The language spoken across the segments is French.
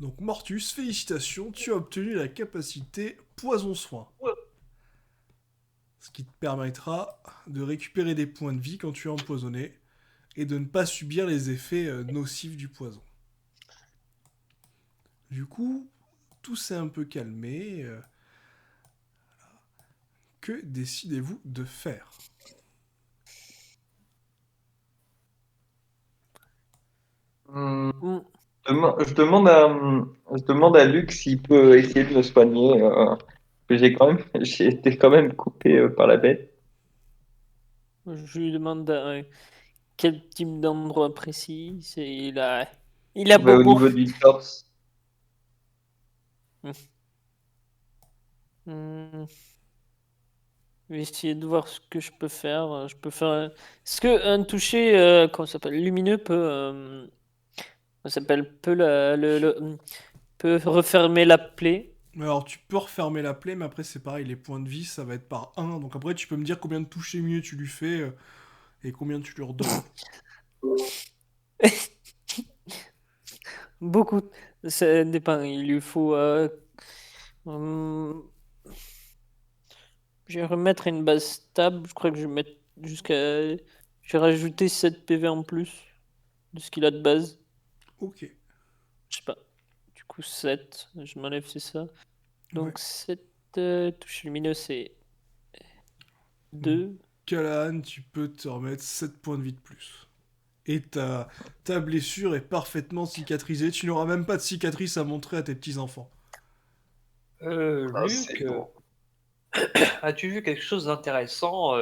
Donc Mortus, félicitations, tu as obtenu la capacité Poison Soin. Ce qui te permettra de récupérer des points de vie quand tu es empoisonné et de ne pas subir les effets nocifs du poison. Du coup, tout s'est un peu calmé. Que décidez-vous de faire? Hmm, Hmm. je demande à Luc s'il peut essayer de me soigner. J'ai été quand même coupé par la bête. Je lui demande quel type d'endroit précis. Il a Bah, au bobo. niveau du torse. Hmm. Je vais essayer de voir ce que je peux faire. Je peux faire. Est-ce que un toucher, comment ça s'appelle, lumineux peut, ça s'appelle, peut refermer la plaie. Alors tu peux refermer la plaie, mais après c'est pareil, les points de vie ça va être par un. Donc après tu peux me dire combien de toucher mieux tu lui fais et combien tu lui redonnes. Beaucoup. Ça dépend. Il lui faut. Hum, je vais remettre une base stable. Je crois que je vais mettre jusqu'à. Je vais rajouter 7 PV en plus de ce qu'il a de base. Ok. Je sais pas. Du coup, 7. Je m'enlève, c'est ça. Ouais. Donc, 7 touches lumineuses, c'est Donc 2. Callahan, tu peux te remettre 7 points de vie de plus. Et ta blessure est parfaitement cicatrisée. Tu n'auras même pas de cicatrice à montrer à tes petits-enfants. Ah, c'est Luc, bon. as-tu vu quelque chose d'intéressant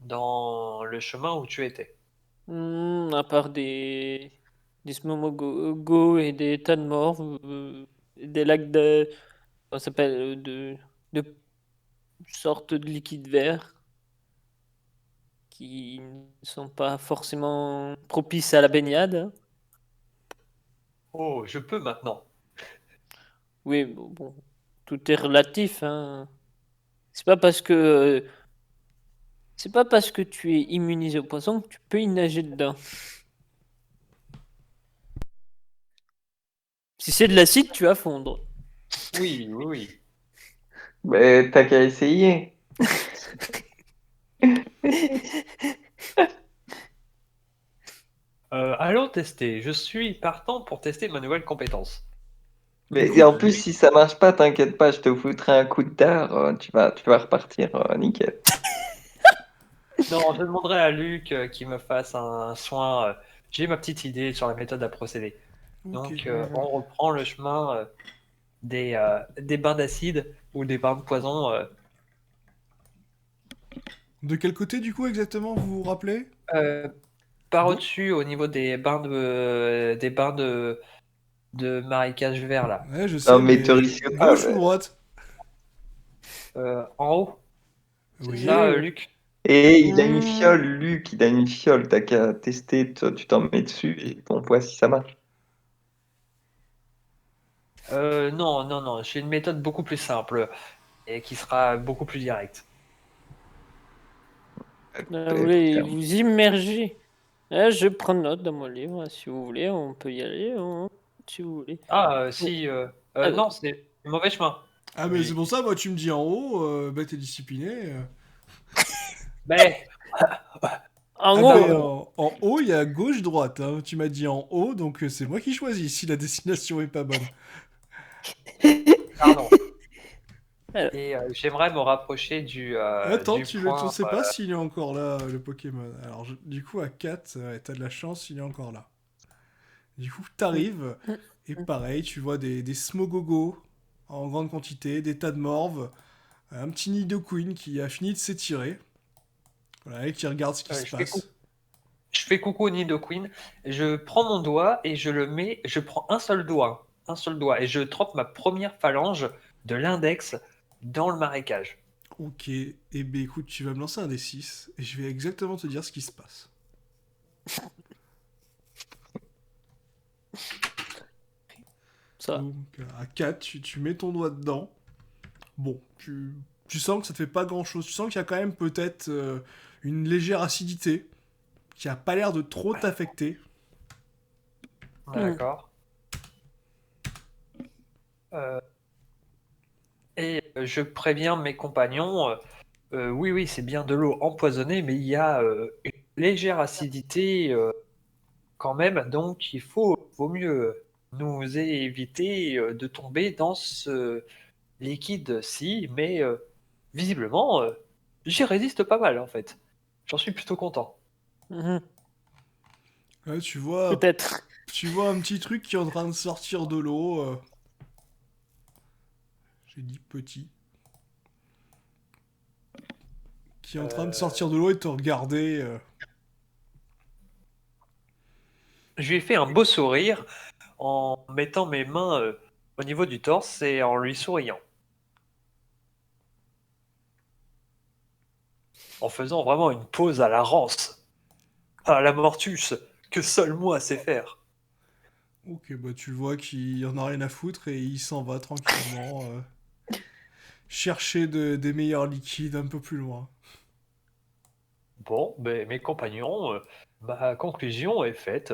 dans le chemin où tu étais? À part des Smomogo et des tas de morts, des lacs comment ça s'appelle, de sortes de liquides verts qui ne sont pas forcément propices à la baignade, hein. Oh, je peux maintenant. Oui, bon, tout est relatif, hein. C'est pas parce que tu es immunisé au poisson que tu peux y nager dedans. Si c'est de l'acide, tu vas fondre. Oui, oui, oui. Mais t'as qu'à essayer. Allons tester. Je suis partant pour tester ma nouvelle compétence. Du Mais coup, en plus, si ça marche pas, t'inquiète pas, je te foutrai un coup de dard. Tu vas repartir nickel. Non, je demanderai à Luc qu'il me fasse un soin. J'ai ma petite idée sur la méthode à procéder. ok. Donc, on reprend le chemin des bains d'acide ou des bains de poison. De quel côté du coup exactement vous vous rappelez? Euh, Par Go au-dessus, au niveau des bains de marécage vert là. Ouais, je Non, sais, mais te mais risque pas. gauche ou Mais- droite? En haut, c'est Oui. ça, Hmm, Luc? Et il a une hmm. fiole, Luc, il a une fiole. T'as qu'à tester, toi, tu t'en mets dessus et on voit si ça marche. Non, non, non, j'ai une méthode beaucoup plus simple et qui sera beaucoup plus directe. Vous voulez vous immerger. Je prends note dans mon livre. Si vous voulez, on peut y aller, hein, si vous voulez. Ah, Oh, si, ah, non, c'est le mauvais chemin. Ah mais c'est Oui. pour ça, moi tu me dis en haut, bah t'es discipliné. Ben, en Ah haut, ben en haut, il y a gauche-droite, hein. Tu m'as dit en haut, donc c'est moi qui choisis si la destination est pas bonne. pardon. alors, Et j'aimerais me rapprocher Attends, du tu point. sais pas s'il est encore là, le Pokémon. Alors du coup, à 4, t'as de la chance, il est encore là. Du coup, t'arrives, et pareil, tu vois des Smogogo en grande quantité, des tas de morves, un petit Nidoqueen qui a fini de s'étirer, voilà, et qui regarde ce qui se Je fais passe. je fais coucau au Nidoqueen, je prends mon doigt et je le mets, je prends un seul doigt, et je trempe ma première phalange de l'index dans le marécage. Ok, et ben écoute, tu vas me lancer un des 6 et je vais exactement te dire ce qui se passe. ça. Donc à 4, tu mets ton doigt dedans. Bon, tu sens que ça te fait pas grand chose. Tu sens qu'il y a quand même peut-être une légère acidité qui a pas l'air de trop t'affecter. Hmm. D'accord. Euh, je préviens mes compagnons, oui, oui, c'est bien de l'eau empoisonnée, mais il y a une légère acidité quand même, donc vaut mieux nous éviter de tomber dans ce liquide-ci, mais visiblement, j'y résiste pas mal en fait. J'en suis plutôt content. Mhm. Là, Peut-être. tu vois un petit truc qui est en train de sortir de l'eau. J'ai dit petit. Qui est en train de sortir de l'eau et te regarder. Je lui ai fait un beau sourire en mettant mes mains au niveau du torse et en lui souriant. En faisant vraiment une pause à la Rance, à la Mortus, que seul moi sais faire. Ok, bah tu le vois qu'il en a rien à foutre et il s'en va tranquillement chercher des meilleurs liquides un peu plus loin. Bon, ben, mes compagnons, ma conclusion est faite.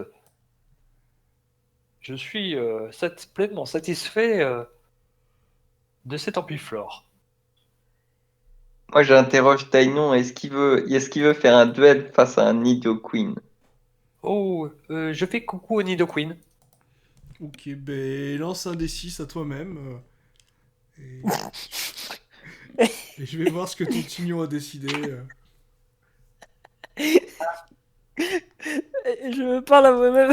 Je suis pleinement satisfait de cet ampiflore. Moi, j'interroge Tainon, est-ce qu'il veut faire un duel face à un Nidoqueen? Oh, je fais coucou au Nidoqueen. Ok, ben lance un D6 à toi-même. Et je vais voir ce que ton Tignon a décidé. Je me parle à moi-même.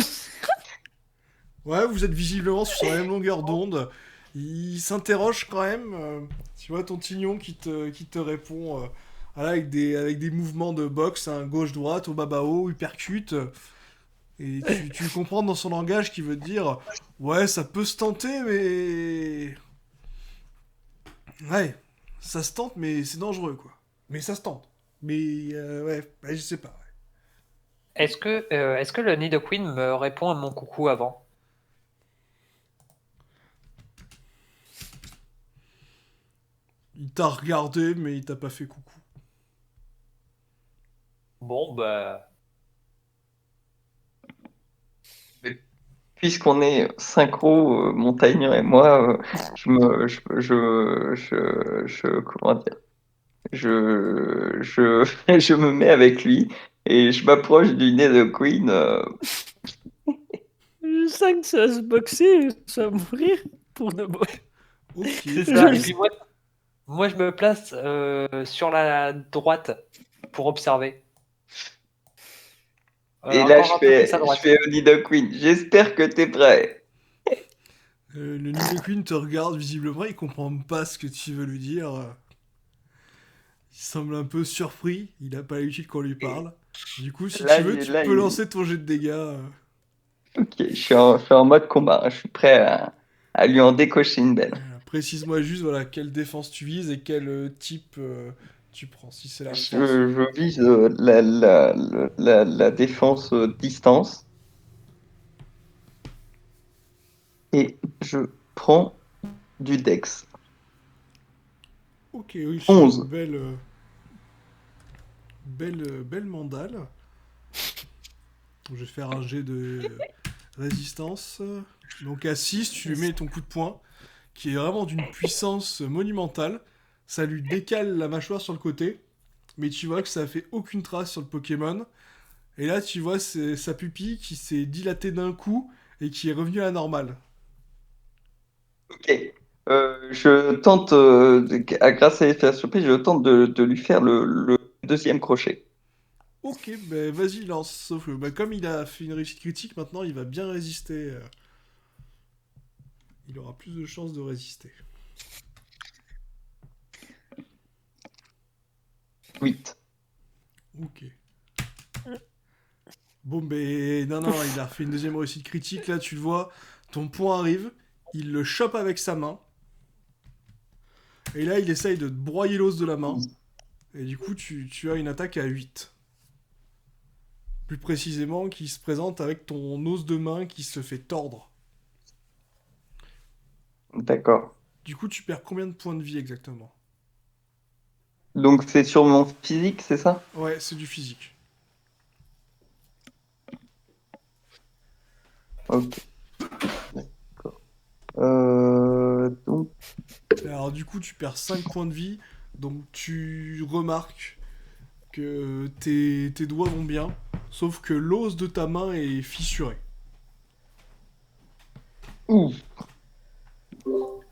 Ouais, vous êtes visiblement sur la même longueur d'onde. Il s'interroge quand même. Tu vois ton Tignon qui te répond voilà, avec des mouvements de boxe, hein, gauche-droite, au babao, hypercute. Et tu le comprends dans son langage qui veut te dire ouais, ça peut se tenter, mais. Ouais, ça se tente, mais c'est dangereux, quoi. Mais ça se tente. Mais ouais, je sais pas. Est-ce que le Nidoqueen me répond à mon coucou avant? Il t'a regardé, mais il t'a pas fait coucou. Bon, bah, Puisqu'on est synchro, Montagnier et moi, comment dire, je me mets avec lui et je m'approche du nez de Queen. Je sens que ça va se boxer, ça va mourir pour de bon. Ok, c'est Je ça. le Et puis moi je me place sur la droite pour observer. Et là, Encore un peu plus à je droite. fais au nid de Queen. J'espère que t'es prêt. Le Nidoqueen te regarde visiblement, il comprend pas ce que tu veux lui dire. Il semble un peu surpris, il a pas l'habitude qu'on lui parle. Du coup, si tu Là, veux, tu peux lancer ton jet de dégâts. ok, je suis en mode combat, hein. Je suis prêt à lui en décocher une belle. Précise-moi juste voilà, quelle défense tu vises et quel type tu prends. Si c'est la Je, force. je vise la défense distance et je prends du Dex. Ok, oui, c'est une 11. belle mandale. Je vais faire un jet de résistance. Donc à 6, tu lui mets ton coup de poing, qui est vraiment d'une puissance monumentale. Ça lui décale la mâchoire sur le côté, mais tu vois que ça fait aucune trace sur le Pokémon. Et là, tu vois sa pupille qui s'est dilatée d'un coup et qui est revenue à la normale. Ok. Je tente, grâce à l'effet surprise, je tente de lui faire le deuxième crochet. Ok, ben vas-y, lance. Sauf que ben, comme il a fait une réussite critique, maintenant il va bien résister. Il aura plus de chances de résister. 8. Ok. Bon, ben non, il a fait une deuxième réussite critique. Là, tu le vois, ton point arrive, il le chope avec sa main. Et là, il essaye de te broyer l'os de la main. Et du coup, tu as une attaque à 8. Plus précisément, qui se présente avec ton os de main qui se fait tordre. D'accord. Du coup, tu perds combien de points de vie exactement? Donc c'est sur mon physique, c'est ça? Ouais, c'est du physique. Ok. coup, tu perds 5 points de vie. Donc, tu remarques que tes doigts vont bien. Sauf que l'os de ta main est fissuré. Ouh.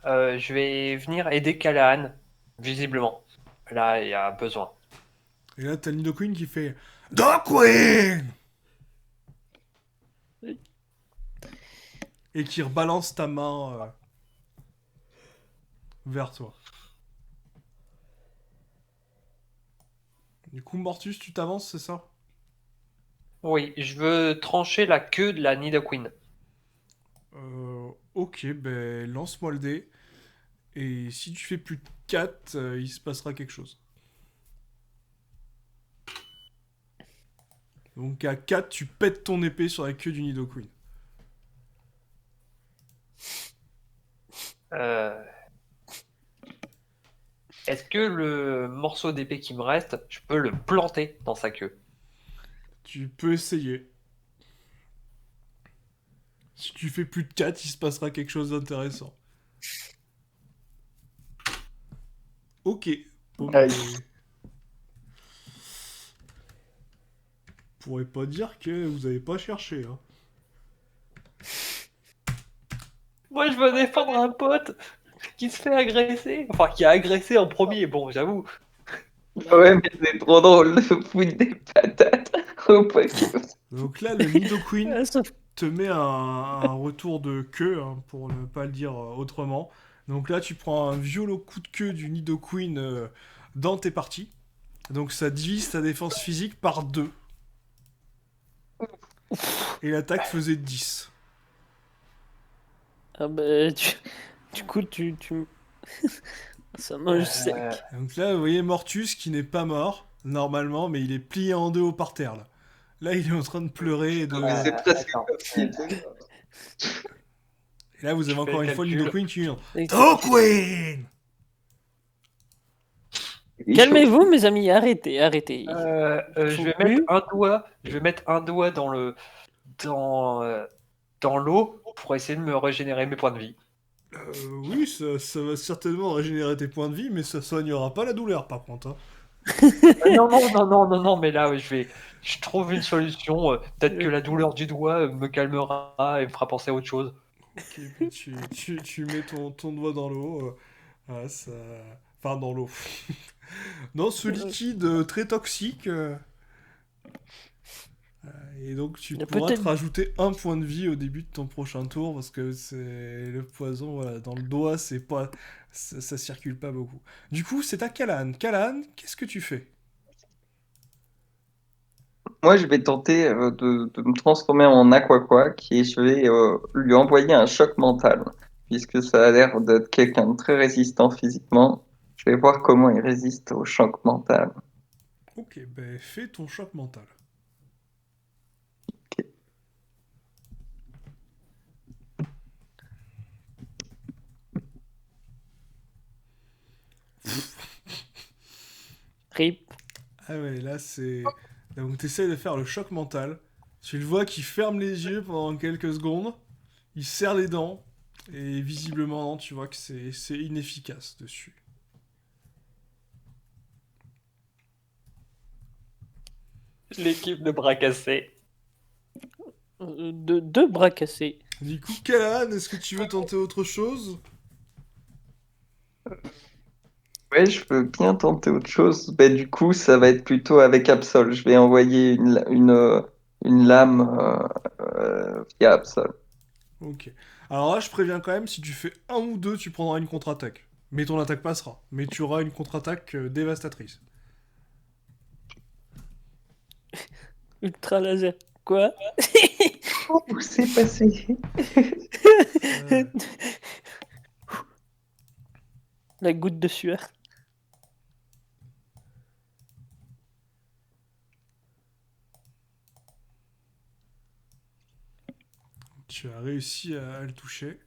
Je vais venir aider Callahan, visiblement. Là, il y a besoin. Et là, t'as Nidoqueen qui fait Nidoqueen et qui rebalance ta main vers toi. Du coup, Mortus, tu t'avances, c'est ça? Oui, je veux trancher la queue de la Nidoqueen. Ok, ben lance-moi le dé. Et si tu fais plus de 4, il se passera quelque chose. Donc à 4, tu pètes ton épée sur la queue du Nidoqueen. Euh, Est-ce que le morceau d'épée qui me reste, je peux le planter dans sa queue? Tu peux essayer. Si tu fais plus de 4, il se passera quelque chose d'intéressant. Ok. Bon, Aïe. mais... Je pourrais pas dire que vous avez pas cherché, hein. Moi, je veux défendre un pote qui se fait agresser. Enfin, qui a agressé en premier, bon, j'avoue. Ouais, mais c'est trop drôle de foutre des patates au Pokémon. Donc là, le Nidoqueen Ça- te met un retour de queue, hein, pour ne pas le dire autrement. Donc là, tu prends un violent coup de queue du Nidoqueen dans tes parties. Donc ça divise ta défense physique par 2. Et l'attaque faisait 10. Ah bah, du coup, ça mange sec. Donc là, vous voyez Mortus qui n'est pas mort, normalement, mais il est plié en deux au parterre, là. Là, il est en train de pleurer et de... Mais c'est presque attends. comme s'il Et là, vous avez Je fais encore le une fois le calcul. Nidoqueen qui hurle. Et- Nidoqueen Calmez-vous, mes amis, arrêtez, arrêtez. Je Faut vais plus. mettre un doigt dans l'eau pour essayer de me régénérer mes points de vie. Oui, ça va certainement régénérer tes points de vie, mais ça soignera pas la douleur, par contre, hein. Non, mais là, je trouve une solution. Peut-être que la douleur du doigt me calmera et me fera penser à autre chose. Ok, puis tu mets ton doigt dans l'eau. Voilà, ça... Enfin, dans l'eau. Dans ce liquide très toxique. Et donc, tu Il y a pourras te peut-être- rajouter un point de vie au début de ton prochain tour, parce que c'est le poison, voilà, dans le doigt, c'est pas... ça circule pas beaucoup. Du coup, c'est à Callahan. Callahan, qu'est-ce que tu fais? Moi, je vais tenter de me transformer en Aquaquack et je vais lui envoyer un choc mental, puisque ça a l'air d'être quelqu'un de très résistant physiquement. Je vais voir comment il résiste au choc mental. Ok, ben fais ton choc mental. Rip. Ah ouais, là c'est... Donc t'essayes de faire le choc mental. Tu le vois qui ferme les yeux pendant quelques secondes. Il serre les dents. Et visiblement, non, tu vois que c'est inefficace dessus. L'équipe de bras cassés. Deux bras cassés. Du coup, Callahan, est-ce que tu veux tenter autre chose? Ouais, je peux bien tenter autre chose. Ben, du coup, ça va être plutôt avec Absol. Je vais envoyer une lame via Absol. Ok. Alors là, je préviens quand même, si tu fais un ou deux, tu prendras une contre-attaque. Mais ton attaque passera. Mais tu auras une contre-attaque dévastatrice. Ultra laser. Quoi? Oh, c'est passé. Euh, La goutte de sueur. tu as réussi à le toucher.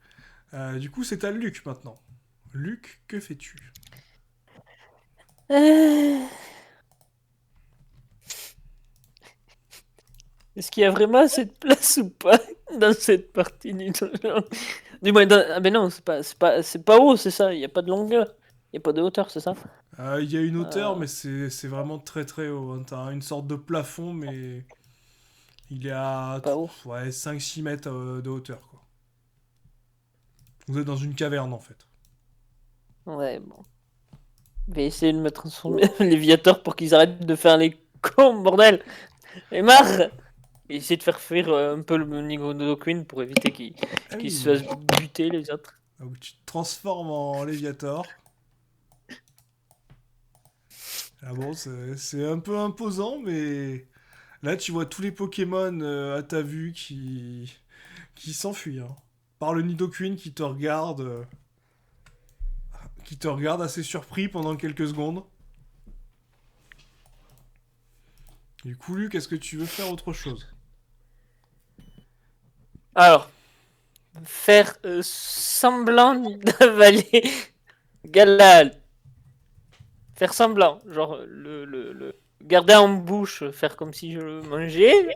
Du coup, c'est à Luc maintenant. Luc, que fais-tu? Est-ce qu'il y a vraiment assez de place ou pas dans cette partie du donjon? Du moins, ah ben non, c'est pas haut, c'est ça, il n'y a pas de longueur. Il n'y a pas de hauteur, c'est ça? Il y a une hauteur, Euh, mais c'est vraiment très très haut, hein. T'as une sorte de plafond, mais il est à Pas haut. ouais, 5-6 mètres de hauteur, quoi. Vous êtes dans une caverne, en fait. Ouais, bon. Je vais essayer de me transformer en Léviator pour qu'ils arrêtent de faire les cons, bordel! Et marre! Et essayer de faire fuir un peu le Nigodo Queen pour éviter Ah qu'ils oui, se fassent buter les autres. donc tu te transformes en Léviator. Ah bon, c'est un peu imposant, mais là tu vois tous les Pokémon à ta vue qui s'enfuient, hein. Par le Nidoqueen qui te regarde assez surpris pendant quelques secondes. Du coup, Luc, est-ce que tu veux faire autre chose? Alors, faire semblant d'avaler Galal. Faire semblant. Genre, garder en bouche, faire comme si je le mangeais.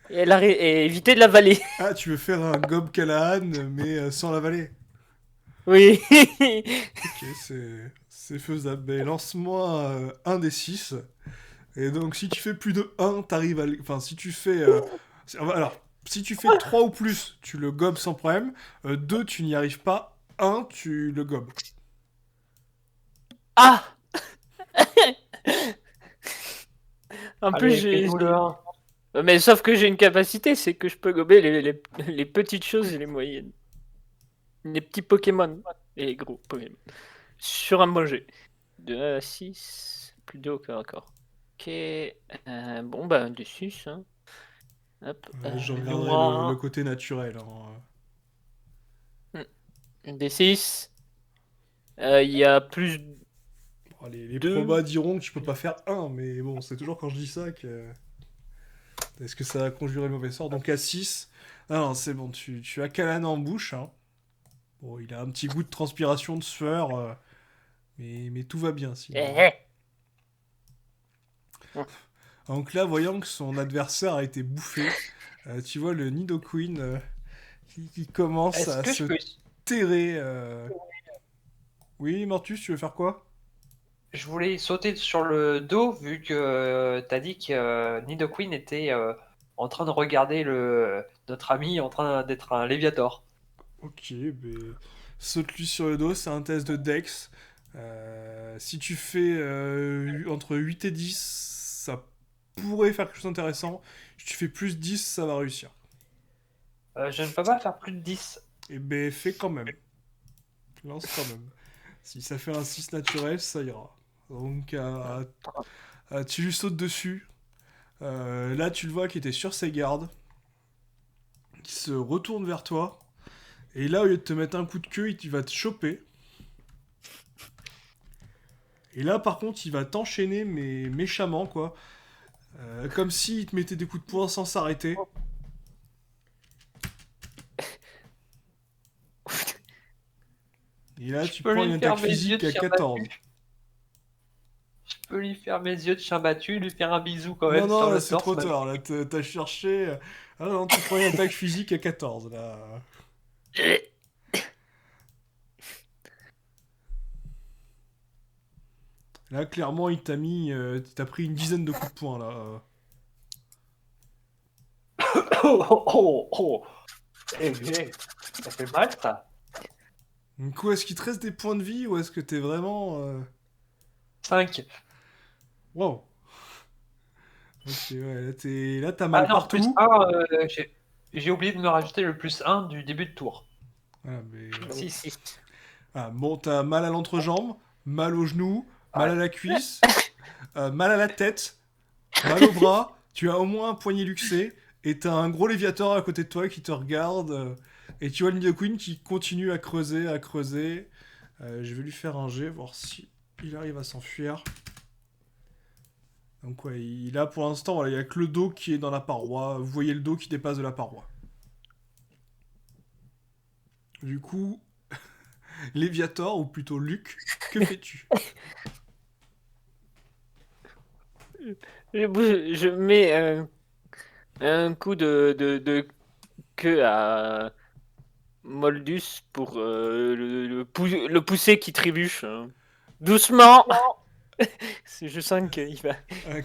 Et éviter de l'avaler. Ah, tu veux faire un Gob Callahan, mais sans la vallée. Oui. Ok, c'est faisable. Mais lance-moi un des 6. Et donc, si tu fais plus de un, t'arrives à. Enfin, si tu fais. Alors, si tu fais 3 ou plus, tu le gobes sans problème. 2, tu n'y arrives pas. 1, tu le gobes. Ah! En plus, Allez, fais-nous le 1. Mais sauf que j'ai une capacité, c'est que je peux gober les petites choses et les moyennes. Les petits Pokémon et les gros Pokémon. Sur un bon jet. De 1 à 6, plus de haut que encore. Ok. Bon, bah, un de 6. Hein. Hop. Je regarderai Fais-nous le un. côté naturel, hein. Un des 6. Il y a plus Bon, les 2. probas diront que tu peux pas faire un, mais bon, c'est toujours quand je dis ça que. Est-ce que ça va conjurer le mauvais sort? Donc à 6. Ah non, c'est bon, tu as Callahan en bouche, hein. Bon, il a un petit goût de transpiration, de sueur, mais tout va bien sinon. Donc là, voyant que son adversaire a été bouffé, tu vois le Nidoqueen qui commence Est-ce à que je se peux. terrer. Oui, Mortus, tu veux faire quoi? Je voulais sauter sur le dos vu que t'as dit que Nidoqueen était en train de regarder notre ami en train d'être un Léviator. Ok, ben, saute-lui sur le dos, c'est un test de Dex. Si tu fais entre 8 et 10, ça pourrait faire quelque chose d'intéressant. Si tu fais plus 10, ça va réussir. Je ne peux pas faire plus de 10. Et ben, fais quand même. Lance quand même. Si ça fait un 6 naturel, ça ira. Donc, tu lui sautes dessus. Là, tu le vois qui était sur ses gardes, qui se retourne vers toi. Et là, au lieu de te mettre un coup de queue, il va te choper. Et là, par contre, il va t'enchaîner, mais méchamment, quoi. Comme s'il te mettait des coups de poing sans s'arrêter. Et là, Je tu peux prends une lui faire attaque mes yeux physique de à chien 14. battu. Je peux lui faire mes yeux de chien battu, lui faire un bisou quand Non, même non, sur là, le c'est torse. trop tard. Là, t'as cherché. Ah non, tu prends une attaque physique à 14, là. Là, clairement, il t'a pris une dizaine de coups de poing, là. Oh, oh, oh, oh. Ça fait mal ça. Du coup, est-ce qu'il te reste des points de vie ou est-ce que t'es vraiment. 5. Wow. Ok, ouais, là, t'as Ah mal non, plus partout. 1, j'ai oublié de me rajouter le plus 1 du début de tour. Voilà, mais. Donc 6. 6. Ah, bon, t'as mal à l'entrejambe, mal au genou, mal Ah, à la cuisse, mal à la tête, mal au bras. Tu as au moins un poignet luxé et t'as un gros léviator à côté de toi qui te regarde. Et tu vois le Nidoqueen qui continue à creuser, à creuser. Je vais lui faire un jet, voir si il arrive à s'enfuir. Donc ouais, il a pour l'instant, voilà, il y a que le dos qui est dans la paroi. Vous voyez le dos qui dépasse de la paroi. Du coup, Léviator, ou plutôt Luc, que fais-tu? Je mets un coup de queue à Moldus pour le pousser qui trébuche. Hein. Doucement. Je sens qu'il va.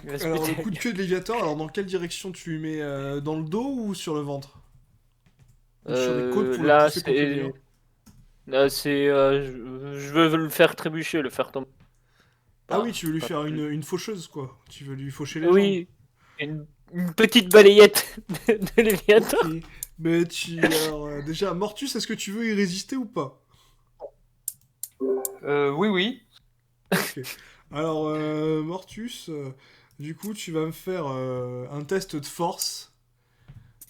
va se Alors, péter le la coup de queue de Léviator, alors dans quelle direction tu lui mets dans le dos ou sur le ventre? Ou sur les côtes pour le Là, pousser contre le mur? c'est. Je veux le faire trébucher, le faire tomber. Ah Pas- oui, tu veux lui pas faire plus. une faucheuse, quoi. Tu veux lui faucher les jambes. Oui, une petite balayette de Léviator. Ok. Mais alors, déjà, Mortus, est-ce que tu veux y résister ou pas? Oui, oui. Ok. Alors, Mortus, du coup, tu vas me faire un test de force.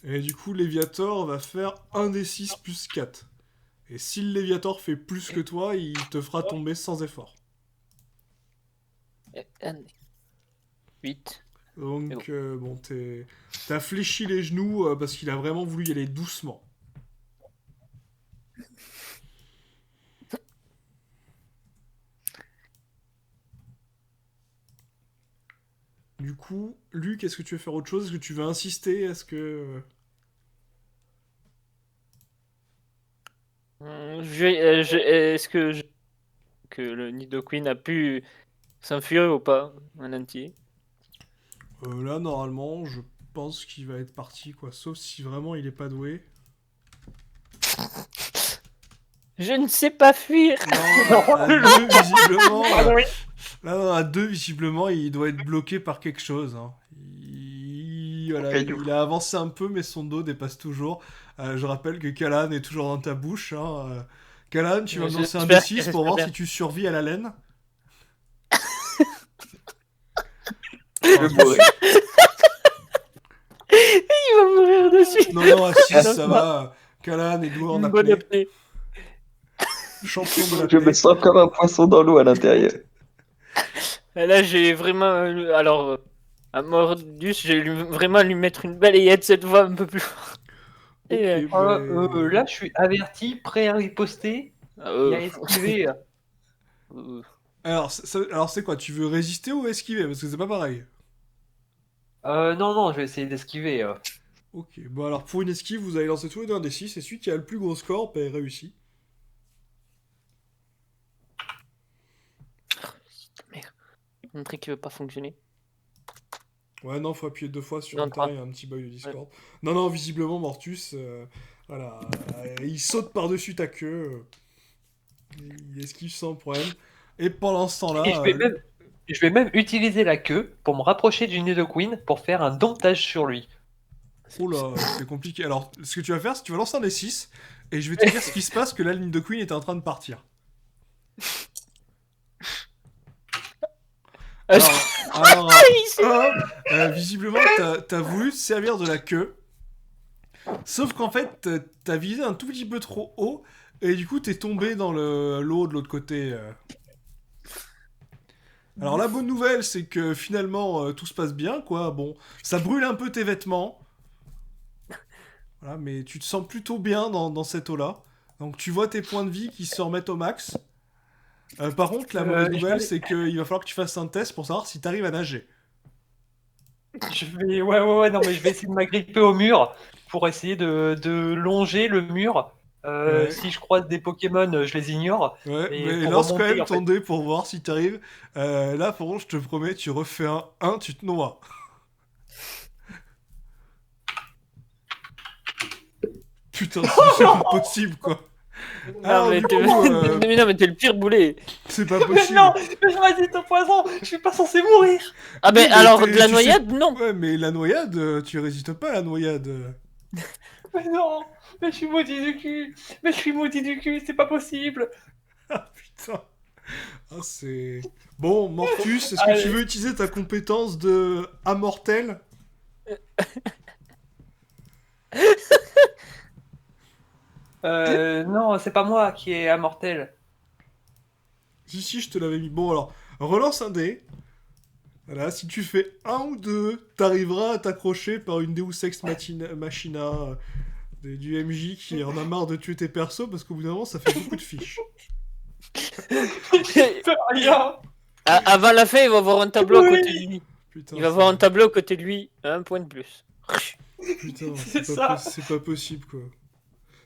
Et du coup, Léviator va faire 1 des 6 plus 4. Et si le Léviator fait plus que toi, il te fera tomber sans effort. 8. Donc, bon, t'as fléchi les genoux parce qu'il a vraiment voulu y aller doucement. Du coup, Luc, est-ce que tu veux faire autre chose? Est-ce que tu veux insister? Est-ce que... Est-ce que le Nidoqueen a pu s'enfuir ou pas en entier? Là, normalement, je pense qu'il va être parti, quoi. Sauf si vraiment il est pas doué. Je ne sais pas fuir. Non, à deux, visiblement... Ah, oui. Là, non, à deux, visiblement, il doit être bloqué par quelque chose. Hein. Voilà, Caillou. il a avancé un peu, mais son dos dépasse toujours. Je rappelle que Kalan est toujours dans ta bouche. Hein. Kalan, tu vas me lancer un D6 pour voir si tu survis à la laine. Je vais mourir. Il va mourir dessus. Non, non, à 6, ça va. Kalan est doué en Une bonne apnée. apnée. Champion de Je l'apnée. me sens comme un poisson dans l'eau à l'intérieur. Et là, j'ai vraiment. Alors, à Mordus, vraiment lui mettre une balayette cette fois un peu plus fort. Ok, Et, ben- Là, je suis averti, prêt à riposter. Il a esquivé. Alors, alors c'est quoi? Tu veux résister ou esquiver? Parce que c'est pas pareil. Non, non, je vais essayer d'esquiver. Ok, bon alors pour une esquive, vous allez lancer tous les deux un D6 et celui qui a le plus gros score, ben, réussit. Mon trick veut pas fonctionner. Ouais, non, faut appuyer 2 fois sur Non, Enter, trois. il y a un petit bug de Discord. Non, non, visiblement, Mortus, voilà, il saute par-dessus ta queue, il esquive sans problème. Et pendant ce Et temps-là, je vais même utiliser la queue pour me rapprocher du Nidoqueen pour faire un domptage sur lui. oh là, c'est compliqué. Alors, ce que tu vas faire, c'est que tu vas lancer un D6, et je vais te dire ce qui se passe, que la ligne de Queen est en train de partir. Alors, visiblement, t'as voulu te servir de la queue. Sauf qu'en fait, t'as visé un tout petit peu trop haut. Et du coup, t'es tombé dans l'eau de l'autre côté. Alors, la bonne nouvelle, c'est que finalement, tout se passe bien, quoi. Bon, ça brûle un peu tes vêtements. Voilà, mais tu te sens plutôt bien dans cette eau-là. Donc, tu vois tes points de vie qui se remettent au max. Par contre, la mauvaise nouvelle, c'est qu'il va falloir que tu fasses un test pour savoir si t'arrives à nager. Je vais, ouais, non, mais je vais essayer de m'agripper au mur pour essayer de longer le mur. Ouais. Si je croise des Pokémon, je les ignore. Ouais, Et mais pour lance quand remonter, même en fait. ton dé pour voir si t'arrives. Là, par contre, je te promets, tu refais un 1, tu te noies. Putain, c'est pas possible, quoi. Alors, mais du t'es... coup, mais non, mais t'es le pire boulet. c'est pas Mais possible. non, mais je résiste au poison. Je suis pas censé mourir. Ah, Oui, ben mais alors, tu de la sais- noyade, non. Ouais, mais la noyade, tu résistes pas à la noyade. Mais non, mais je suis maudit du cul. Mais je suis maudit du cul. C'est pas possible. Ah, putain. Ah, c'est... Bon, Mortus, est-ce que Allez. tu veux utiliser ta compétence de Amortel? Non, c'est pas moi qui est immortel. Si, je te l'avais mis. Bon, alors, relance un dé. Voilà, si tu fais 1 ou 2, t'arriveras à t'accrocher par une Deus Ex Machina du MJ qui en a marre de tuer tes persos parce qu'au bout d'un moment, ça fait beaucoup de fiches. Rien. Avant la fin, il va voir un tableau à côté de lui. Putain, Il va voir un tableau à côté de lui, un point de plus. Putain, C'est c'est ça. c'est pas possible, quoi.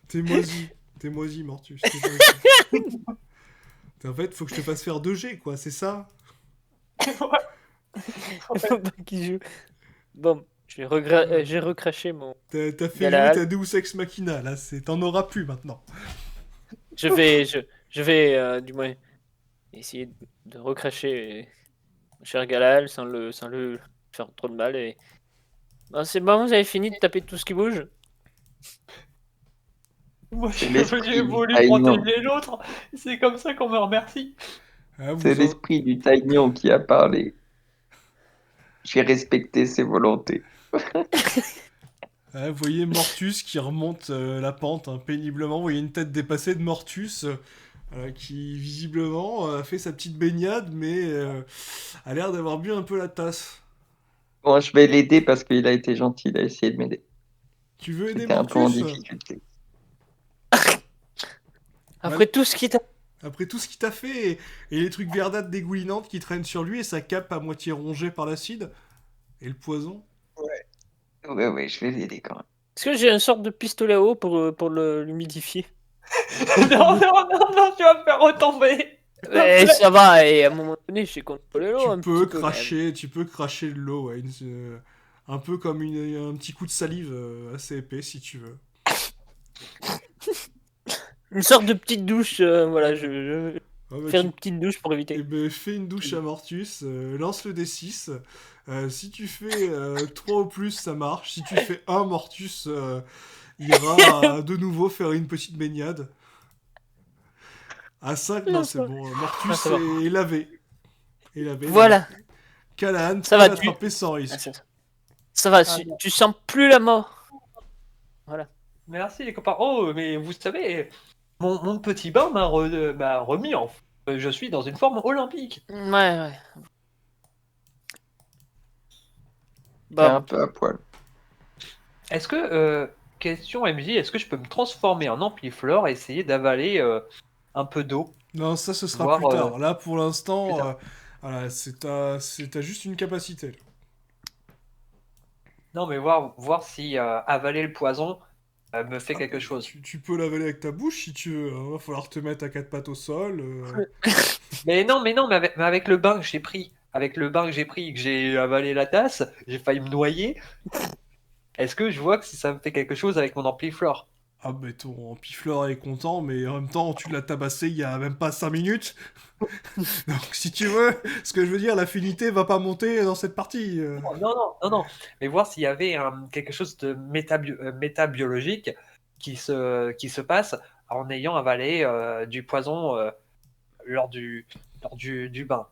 T'es moisi, Mortus. T'es moisi. En fait, faut que je te fasse faire 2G, quoi, c'est ça? Faut pas qu'il joue. Bon, j'ai recraché mon T'as fait jouer Galahal. ta Deus Ex Machina, là, t'en auras plus maintenant. Je vais du moins essayer de recracher mon cher Galahal sans le faire trop de mal. Et... Bon, c'est bon, vous avez fini de taper tout ce qui bouge? Moi, C'est l'esprit j'ai du voulu Taignon. protéger l'autre. C'est comme ça qu'on me remercie. Ah, C'est l'esprit du Taignon qui a parlé. J'ai respecté ses volontés. Vous voyez Mortus qui remonte la pente hein, péniblement. Vous voyez une tête dépassée de Mortus qui visiblement a fait sa petite baignade, mais a l'air d'avoir bu un peu la tasse. Bon, je vais l'aider parce qu'il a été gentil, il a essayé de m'aider. Tu veux aider J'étais un peu en Mortus? difficulté. Après tout ce qui t'a... Après tout ce qu'il t'a fait et les trucs verdâtres dégoulinantes qui traînent sur lui et sa cape à moitié rongée par l'acide et le poison. Ouais, je vais l'aider quand même. Est-ce que j'ai une sorte de pistolet à eau pour l'humidifier? Non, tu vas me faire retomber. Ça va, et à un moment donné, j'ai contrôlé l'eau un Tu peux petit peu, quand même. cracher de l'eau, ouais, un peu comme un petit coup de salive assez épais si tu veux. Une sorte de petite douche, voilà, je vais Ouais, bah, faire une petite douche pour éviter. Eh ben, fais une douche à Mortus, lance le D6. Si tu fais 3 ou plus, ça marche. Si tu fais 1, Mortus ira de nouveau faire une petite baignade. À 5, non, c'est bon. Mortus ça va. est lavé. Est lavé. Voilà, Callahan ça peut va, l'attraper sans Ah, risque. ça va, Ah, tu sens plus la mort. Voilà. Merci les copains. Oh, mais vous savez, mon petit bain m'a remis en. Je suis dans une forme olympique. Ouais. T'es un Bon, peu à poil. Est-ce que, question MJ, est-ce que je peux me transformer en ampli-flore et essayer d'avaler un peu d'eau? Non, ça, ce sera Voir, plus tard. Là, pour l'instant, plus tard. voilà, t'as juste une capacité. Là. Non, mais voir si avaler le poison me fait quelque chose. Tu peux l'avaler avec ta bouche si tu veux. Il va falloir te mettre à quatre pattes au sol. Mais non, mais avec le bain que j'ai pris, avec le bain que j'ai pris, que j'ai avalé la tasse, j'ai failli me noyer. Est-ce que je vois que si ça me fait quelque chose avec mon ampli-flore? Ah, mais ton Pifleur est content, mais en même temps, tu l'as tabassé il y a même pas 5 minutes. Donc, si tu veux, ce que je veux dire, l'affinité va pas monter dans cette partie. Non. Mais voir s'il y avait quelque chose de métabiologique qui se passe en ayant avalé du poison lors du bain.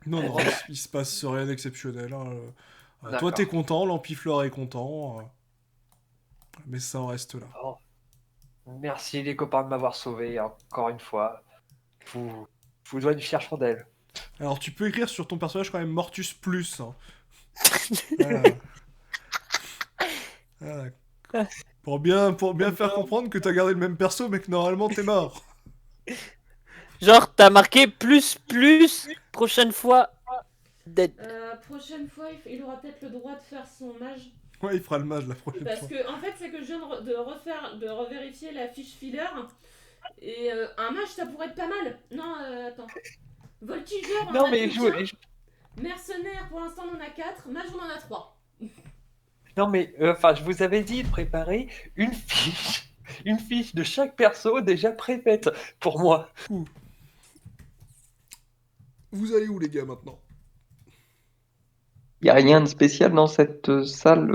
Non, il se passe rien d'exceptionnel. Hein. Toi, D'accord. t'es content, l'Ampiflore est content. Mais ça en reste là. Oh, merci les copains de m'avoir sauvé encore une fois. Je vous dois une fière chandelle. Alors, tu peux écrire sur ton personnage quand même Mortus Plus. Hein. Voilà. Voilà. Pour bien faire comprendre que t'as gardé le même perso, mais que normalement t'es mort. genre, t'as marqué plus, prochaine fois, dead. Prochaine fois, il aura peut-être le droit de faire son mage. Ouais, il fera le mage la prochaine Parce fois. que, en fait, c'est que je viens de revérifier la fiche filler. Et un mage, ça pourrait être pas mal. Non, attends. Voltigeur, on en Non, a mais plus je, qu'un. je- Mercenaire, pour l'instant, on en a 4. Mage, on en a 3. non, mais je vous avais dit de préparer une fiche de chaque perso déjà préfaite pour moi. Vous allez où les gars maintenant? Il n'y a rien de spécial dans cette salle,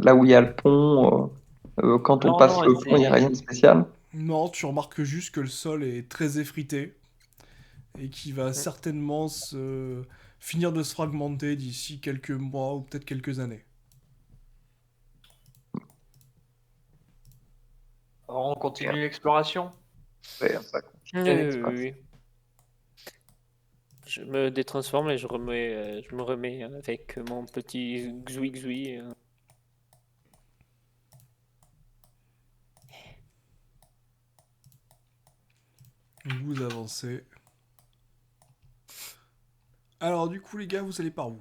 là où il y a le pont. Quand on Non, passe non, le pont, il n'y a rien de spécial. Non, tu remarques juste que le sol est très effrité et qui va certainement finir de se fragmenter d'ici quelques mois ou peut-être quelques années. Alors, on continue l'exploration. Ouais, ça continue l'exploration. Oui. Je me détransforme et je me remets avec mon petit Xui. Vous avancez. Alors du coup les gars, vous allez par où?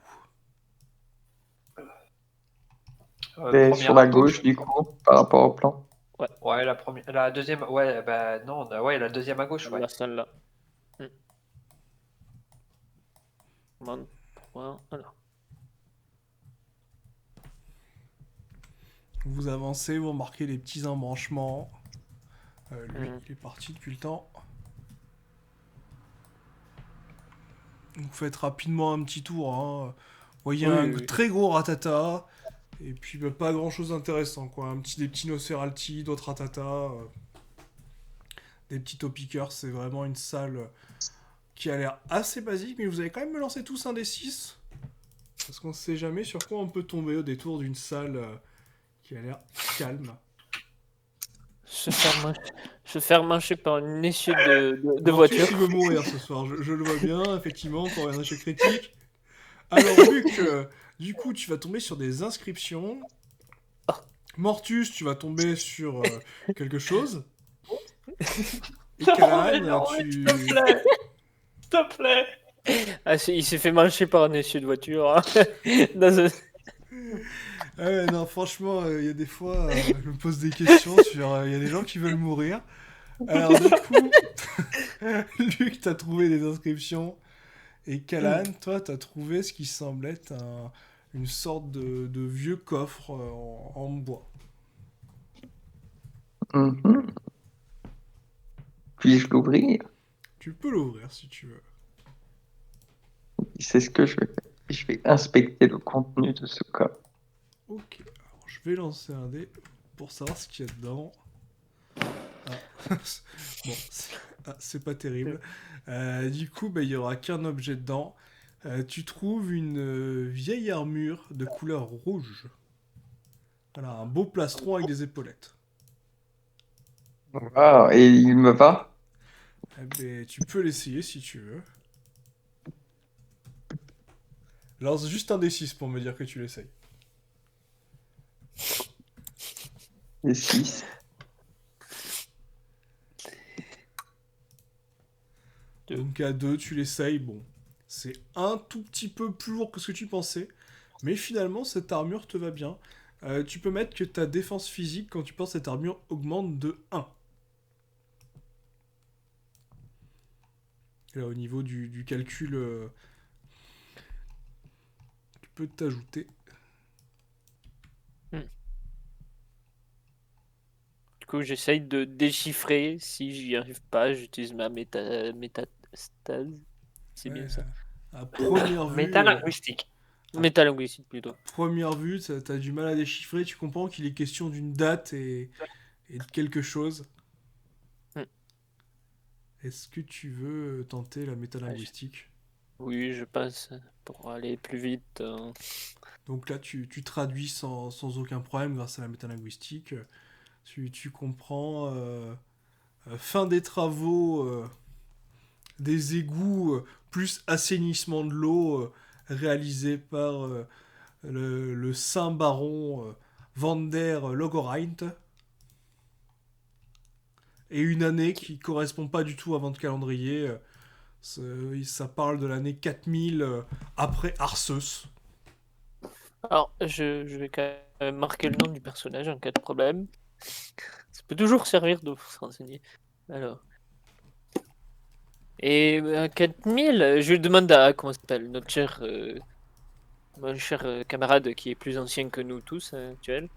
Et Première sur la à gauche, du coup, par rapport au plan. Ouais, la deuxième, ouais, bah non, ouais, la deuxième à gauche, ouais. La salle là. 23, alors. Vous avancez, vous remarquez les petits embranchements. Lui, il est parti depuis le temps. Vous faites rapidement un petit tour. Hein. Vous voyez un très gros ratata. Et puis pas grand chose d'intéressant. Quoi. Des petits Nosferalti, d'autres ratata. Des petits Topiqueurs. C'est vraiment une salle qui a l'air assez basique. Mais vous allez quand même me lancer tous un des 6. Parce qu'on ne sait jamais sur quoi on peut tomber au détour d'une salle qui a l'air calme. Se faire mancher par une essieu de voiture. Tu veux mourir ce soir, je le vois bien, effectivement, pour un échec critique. Alors, Luc, du coup, tu vas tomber sur des inscriptions. Mortus, tu vas tomber sur quelque chose. Et Callahan, tu... S'il te plaît. Ah, il s'est fait mancher par un essieu de voiture. Hein. non, franchement, il y a des fois, je me pose des questions sur... Il y a des gens qui veulent mourir. Alors, du coup, Luc, t'as trouvé des inscriptions. Et Callahan, toi, t'as trouvé ce qui semble être une sorte de vieux coffre en bois. Puis-je l'ouvrir? Tu peux l'ouvrir si tu veux. C'est ce que je vais faire. Je vais inspecter le contenu de ce coffre. Ok, alors je vais lancer un dé pour savoir ce qu'il y a dedans. Bon, c'est pas terrible. Du coup, il y aura qu'un objet dedans. Tu trouves une vieille armure de couleur rouge. Voilà, un beau plastron avec des épaulettes. Ah, et il me va? Tu peux l'essayer si tu veux. Lance juste un D6 pour me dire que tu l'essayes. Et 6. Donc à 2, tu l'essayes. Bon, c'est un tout petit peu plus lourd que ce que tu pensais. Mais finalement, cette armure te va bien. Tu peux mettre que ta défense physique, quand tu penses cette armure, augmente de 1. Là, au niveau du calcul, tu peux t'ajouter. Du coup, j'essaye de déchiffrer. Si j'y arrive pas, j'utilise ma métastase. C'est bien ça. À première vue, Métalinguistique. Métalinguistique plutôt. première vue, t'as du mal à déchiffrer. Tu comprends qu'il est question d'une date et de quelque chose. Est-ce que tu veux tenter la métalinguistique? Oui, je passe pour aller plus vite. Donc là, tu traduis sans aucun problème grâce à la métalinguistique. Tu comprends fin des travaux des égouts plus assainissement de l'eau réalisé par le saint baron Van der Logoreint. Et une année qui correspond pas du tout à votre calendrier. Ça parle de l'année 4000 après Arceus. Alors, je vais quand même marquer le nom du personnage en cas de problème. Ça peut toujours servir de se renseigner. Alors. Et 4000, je demande à, comment ça s'appelle, notre cher, mon cher camarade qui est plus ancien que nous tous, actuel.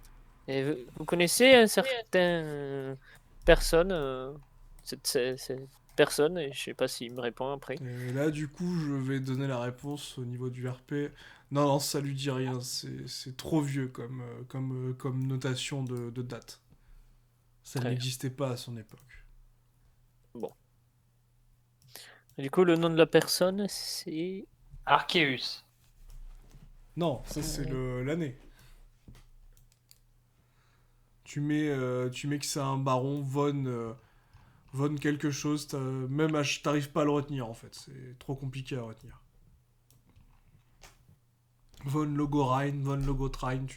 Et vous connaissez un certain personne, cette personne, et je sais pas s'il me répond après. Et là, du coup, je vais donner la réponse au niveau du RP. Non, ça lui dit rien. C'est trop vieux comme notation de date. Ça Très n'existait pas à son époque. Et du coup, le nom de la personne, c'est... Arceus. Non, ça c'est l'année. Tu mets que c'est un baron Von quelque chose. T'arrives pas à le retenir en fait. C'est trop compliqué à retenir. Von Logorein, Von Logotrain,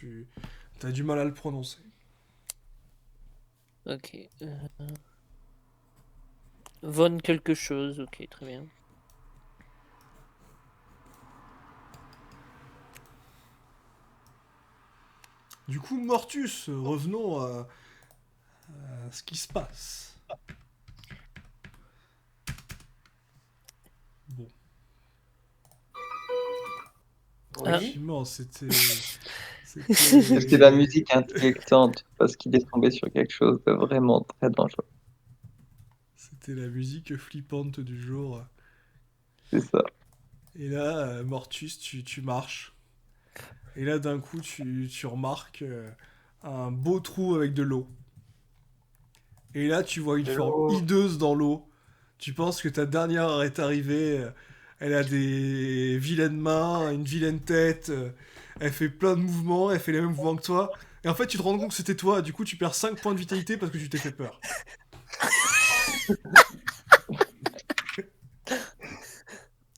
t'as du mal à le prononcer. Ok. Von quelque chose, ok, très bien. Du coup, Mortus, revenons à ce qui se passe. Oui. Effectivement, c'était... C'était la musique intelligente parce qu'il est tombé sur quelque chose de vraiment très dangereux. C'était la musique flippante du jour. C'est ça. Et là, Mortus, tu marches. Et là, d'un coup, tu remarques un beau trou avec de l'eau. Et là, tu vois une De forme l'eau. hideuse dans l'eau. Tu penses que ta dernière heure est arrivée. Elle a des vilaines mains, une vilaine tête. Elle fait plein de mouvements, elle fait les mêmes mouvements que toi. Et en fait, tu te rends compte que c'était toi. Du coup, tu perds 5 points de vitalité parce que tu t'es fait peur.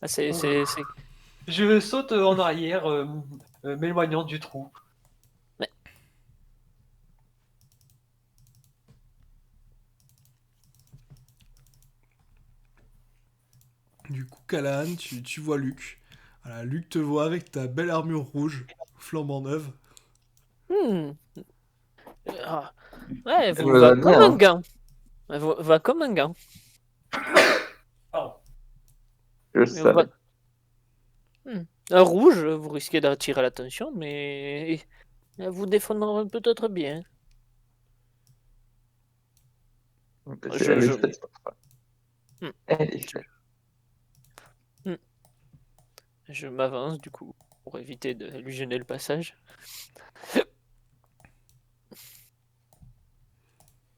Ah, c'est... Je saute en arrière, m'éloignant du trou. Du coup, Callahan, tu vois Luc. Voilà, Luc te voit avec ta belle armure rouge, flambant neuve. Hmm. Ah. Ouais, Elle vous me va va comme bien. un gant. Va comme un gant. Pardon. Je le Mais vous va- savais. Un rouge, vous risquez d'attirer l'attention, mais vous défendra peut-être bien. Elle Je... est faite. Hmm. Elle est faite. Hmm. Je m'avance du coup pour éviter de lui gêner le passage.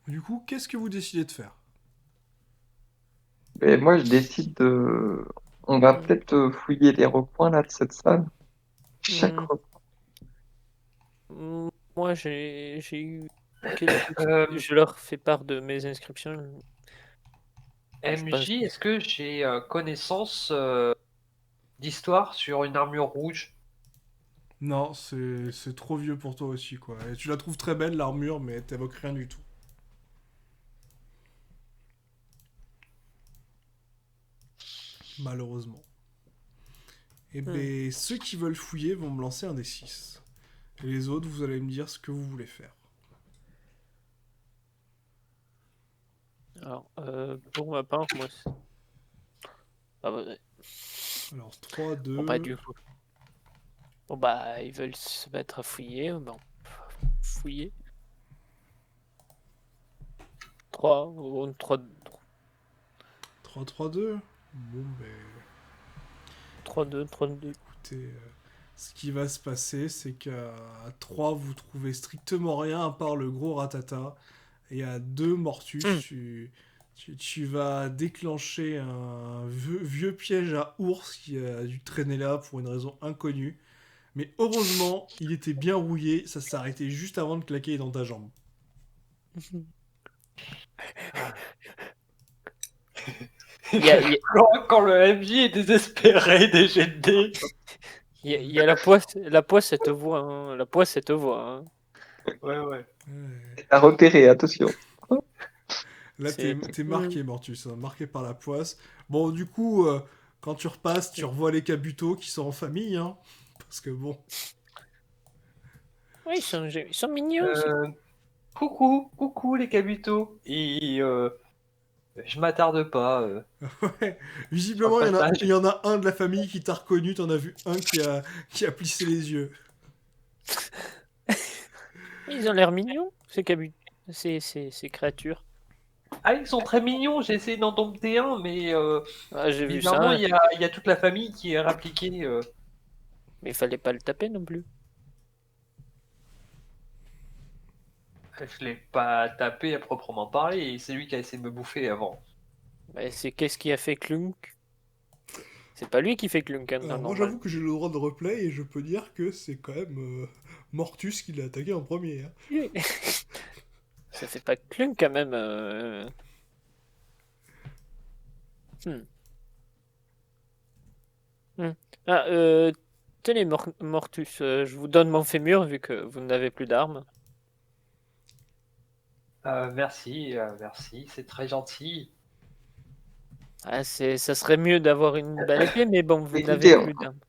Du coup, qu'est-ce que vous décidez de faire? Mais moi, je décide de. On va Hmm. peut-être fouiller les recoins là de cette salle. Chaque Hmm. recoin. Moi, j'ai eu quelques... Euh, Je leur fais part de mes inscriptions. Je pense... MJ, est-ce que j'ai connaissance d'histoire sur une armure rouge? Non, c'est trop vieux pour toi aussi, quoi. Et tu la trouves très belle, l'armure, mais elle t'évoque rien du tout. Malheureusement. Et ben, ceux qui veulent fouiller vont me lancer un des 6. Et les autres, vous allez me dire ce que vous voulez faire. Alors, pour ma part, moi... Ah, ouais. Alors, 3, 2... Bon, bah, du coup... Bon, bah, ils veulent se mettre à fouiller. Bon, fouiller. 3 ou 3... 3, 3, 2. Bon, ben... 3-2, 3-2. Écoutez, ce qui va se passer, c'est qu'à 3, vous trouvez strictement rien à part le gros ratata. Et à 2, Mortus, tu vas déclencher un vieux piège à ours qui a dû traîner là pour une raison inconnue. Mais heureusement, il était bien rouillé, ça s'est arrêté juste avant de claquer dans ta jambe. Il y a, il y a- Quand le MJ est désespéré des jets de dés. il y a la poisse, cette voix. Hein. La poisse, cette voix. Hein. Ouais. Ouais. À repérer, attention. Là, C'est- t'es marqué, Mortus, hein, marqué par la poisse. Bon, du coup, quand tu repasses, tu revois les Kabuto qui sont en famille, hein. Parce que bon... Ouais, ils sont mignons. Euh, coucou les Kabuto. Je m'attarde pas. Ouais, Sur visiblement, le passage. il y en a un de la famille qui t'a reconnu, t'en as vu un qui a plissé les yeux. Ils ont l'air mignons, ces créatures. Ah, ils sont très mignons, j'ai essayé d'en dompter un, mais Ah, j'ai vu bizarrement, ça, il y a toute la famille qui est rappliquée. mais il fallait pas le taper non plus. Je l'ai pas tapé à proprement parler, et c'est lui qui a essayé de me bouffer avant. Bah, c'est qu'est-ce qui a fait Clunk? C'est pas lui qui fait Clunk, hein, dans Alors, le moi, normal. j'avoue que j'ai le droit de replay et je peux dire que c'est quand même Mortus qui l'a attaqué en premier. Hein. Ça fait pas Clunk quand même. Hmm. Ah, tenez, Mortus, je vous donne mon fémur vu que vous n'avez plus d'armes. Merci, c'est très gentil. Ah, ça serait mieux d'avoir une belle épée, mais bon, vous n'avez Écoutez, plus d'armes.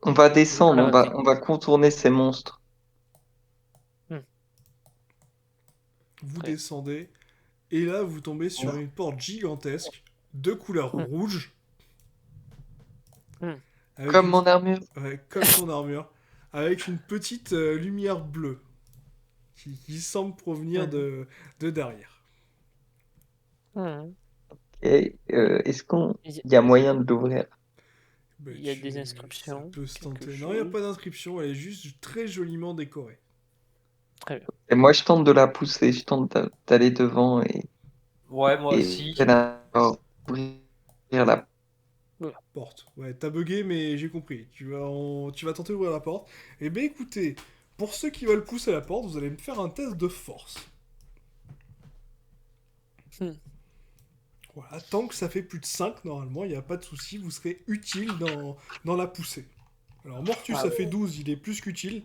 on va descendre, Voilà, vas-y. on va contourner ces monstres. Vous Très- descendez et là, vous tombez sur une porte gigantesque de couleur rouge. Hmm. avec Comme une... mon armure. ouais, comme ton armure, avec une petite lumière bleue qui semble provenir Mhm. de derrière. Mhm. Et est-ce qu'il Il y a moyen de l'ouvrir? Ben, y a des ça inscriptions, peut se quelque tenter. Non, il n'y a chose. pas d'inscription, elle est juste très joliment décorée. Très bien. Et moi, je tente de la pousser, je tente d'aller devant Ouais, moi et aussi. ouvrir la. Porte. Ouais, t'as bugué, mais j'ai compris. Tu vas tenter d'ouvrir la porte. Eh ben écoutez, pour ceux qui veulent pousser la porte, vous allez me faire un test de force. Hmm. Voilà, tant que ça fait plus de 5, normalement, il n'y a pas de souci, vous serez utile dans la poussée. Alors Mortus Ah a fait 12, il est plus qu'utile.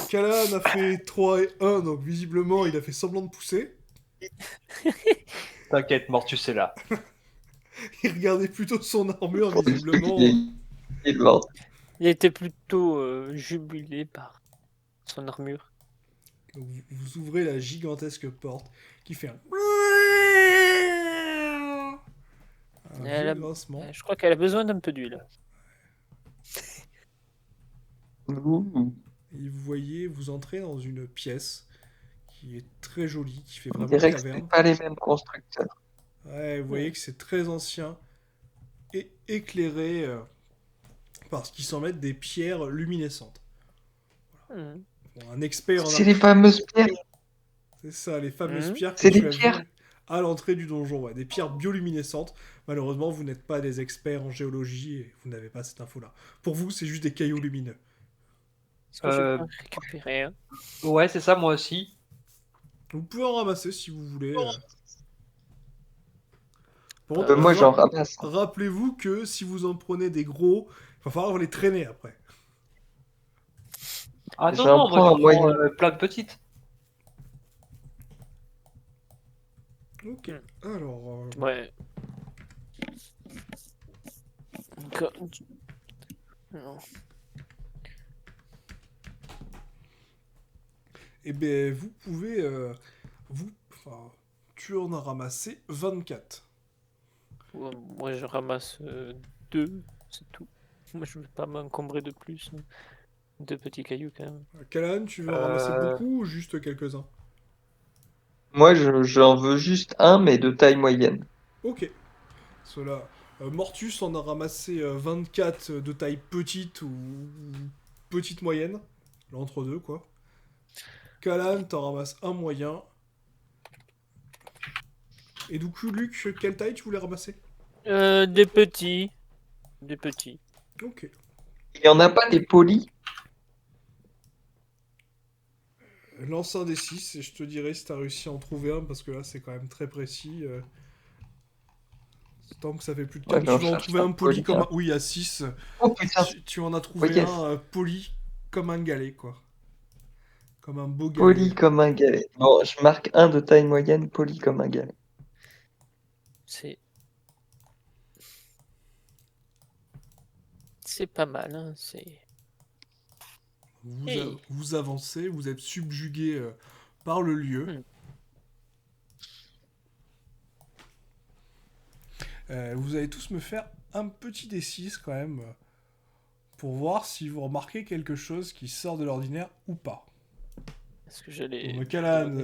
Kalan a fait 3 et 1, donc visiblement il a fait semblant de pousser. T'inquiète, Mortus est là. Il regardait plutôt son armure, Pour le truc, visiblement. il est mort. Il était plutôt jubilé par son armure. Donc, vous ouvrez la gigantesque porte qui fait un Elle vieux a- grincement. Je crois qu'elle a besoin d'un peu d'huile. Ouh, Et vous voyez, vous entrez dans une pièce qui est très jolie, qui fait on vraiment dirait que c'est caverne. pas les mêmes constructeurs. Ouais, vous voyez que c'est très ancien et éclairé parce qu'ils s'en mettent des pierres luminescentes. Mhm. Bon, un expert en C'est les fameuses pierres. C'est ça, les fameuses Mhm. pierres que C'est tu des as vues pierres. à l'entrée du donjon. Ouais, des pierres bioluminescentes. Malheureusement, vous n'êtes pas des experts en géologie et vous n'avez pas cette info-là. Pour vous, c'est juste des cailloux lumineux. Est-ce que je Euh, peux en récupérer un? ouais, c'est ça, moi aussi. Vous pouvez en ramasser si vous voulez. Par contre, Moi, j'en ramasse. rappelez-vous que si vous en prenez des gros, il va falloir les traîner après. Ah non, J'en non, moi prends j'en un prends moyen. plein de petites. Ok. Hmm. Alors, Ouais. Encore- Non. eh ben, vous pouvez... enfin, tu en as ramassé 24. Ouais, moi, je ramasse deux, c'est tout. Moi, je ne veux pas m'encombrer de plus. Deux petits cailloux, quand même. Kalan, tu veux en ramasser Euh, beaucoup ou juste quelques-uns? Moi, j'en veux juste un, mais de taille moyenne. Ok. Cela. Mortus en a ramassé 24 de taille petite ou petite moyenne. L'entre-deux, quoi. Kalan, t'en ramasses un moyen. Et du coup, Luc, quelle taille tu voulais ramasser? Des petits. Des petits. Ok. Il y en a pas des polis? Lance un des 6 et je te dirai si t'as réussi à en trouver un parce que là, c'est quand même très précis. Tant que ça fait plus de Ouais, 4. mais Tu on vas en cherche trouver un un poli poli, comme hein. un. Oui, à 6. Oh putain, Tu en as oh trouvé yes. un poli comme un galet, quoi. Comme un beau Poli galet. comme un galet. Bon, je marque un de taille moyenne, poli comme un galet. C'est... C'est pas mal, hein. C'est... Hey. Vous avancez, vous êtes subjugué par le lieu. Hmm. Vous allez tous me faire un petit D6 quand même pour voir si vous remarquez quelque chose qui sort de l'ordinaire ou pas. Est-ce que j'allais... Bon, Kalan,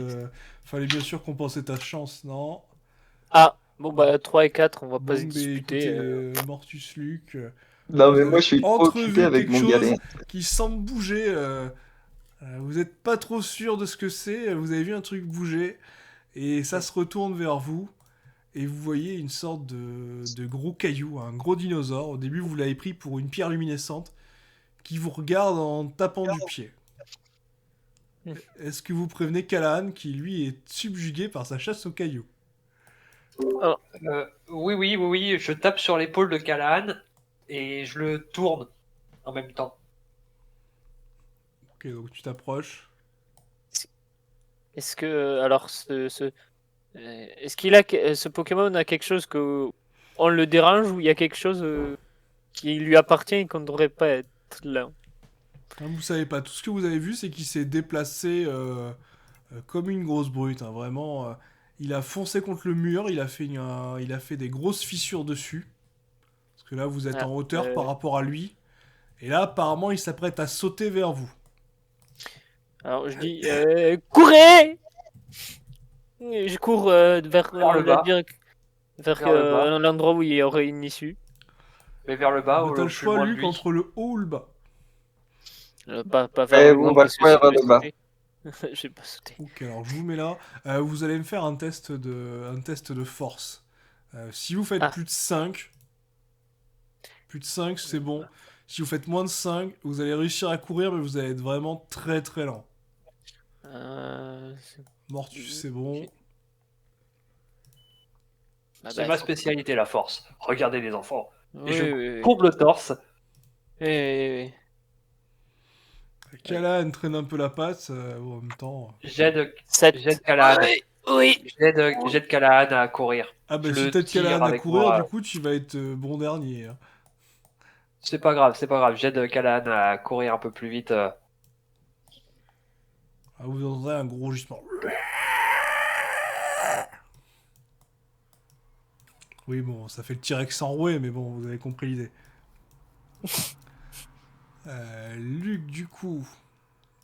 fallait bien sûr compenser ta chance, non? Ah, bon bah 3 et 4, on va pas se Bon, ben disputer. écoutez, Mortus Luc, Non, vous mais moi, avez je suis trop occupé entrevu avec quelque mon chose galet. qui semble bouger. Vous n'êtes pas trop sûr de ce que c'est. Vous avez vu un truc bouger et ça se retourne vers vous. Et vous voyez une sorte de gros caillou, un gros dinosaure. Au début, vous l'avez pris pour une pierre luminescente qui vous regarde en tapant du pied. Hmm. Est-ce que vous prévenez Callahan qui, lui, est subjugué par sa chasse aux cailloux? oui, oui, oui, oui, je tape sur l'épaule de Callahan et je le tourne en même temps. Ok, donc tu t'approches. Est-ce que... Alors, est-ce qu'il a... Ce Pokémon a quelque chose que... On le dérange ou il y a quelque chose qui lui appartient et qu'on ne devrait pas être là? Hein, vous savez pas. Tout ce que vous avez vu, c'est qu'il s'est déplacé comme une grosse brute. Hein. Vraiment, il a foncé contre le mur. Il a fait des grosses fissures dessus. Parce que là, vous êtes Ah, en hauteur par rapport à lui. Et là, apparemment, il s'apprête à sauter vers vous. Alors je dis courez! Je cours vers Vers le bas. vers Vers le bas. l'endroit où il y aurait une issue. Mais vers le bas, Bah, ou t'as le le plus choix, loin de Luc, lui. entre le haut ou le bas. Pas vers le on haut va parce que courir ça vers peut le bas. sauter. Je vais pas sauter. Ok, alors je vous mets là. Vous allez me faire un test de force. Si vous faites Ah. plus de 5, c'est bon. Si vous faites moins de 5, vous allez réussir à courir, mais vous allez être vraiment très très lent. Mortus, c'est bon. Ok. Ah C'est bah, ma spécialité, la force. Regardez les enfants. Oui, Et je oui, courbe le torse. oui. Callahan traîne un peu la patte, en même temps. J'aide 7. Callahan. Oui. J'aide Callahan à courir. Ah bah Je si le t'aides tire Callahan à avec courir, du moi. coup tu vas être bon dernier. Hein. C'est pas grave, c'est pas grave. J'aide Callahan à courir un peu plus vite. Ah, vous entendrez un gros rugissement. Oui bon, ça fait le T-Rex enroué, mais bon, vous avez compris l'idée. Luc, du coup,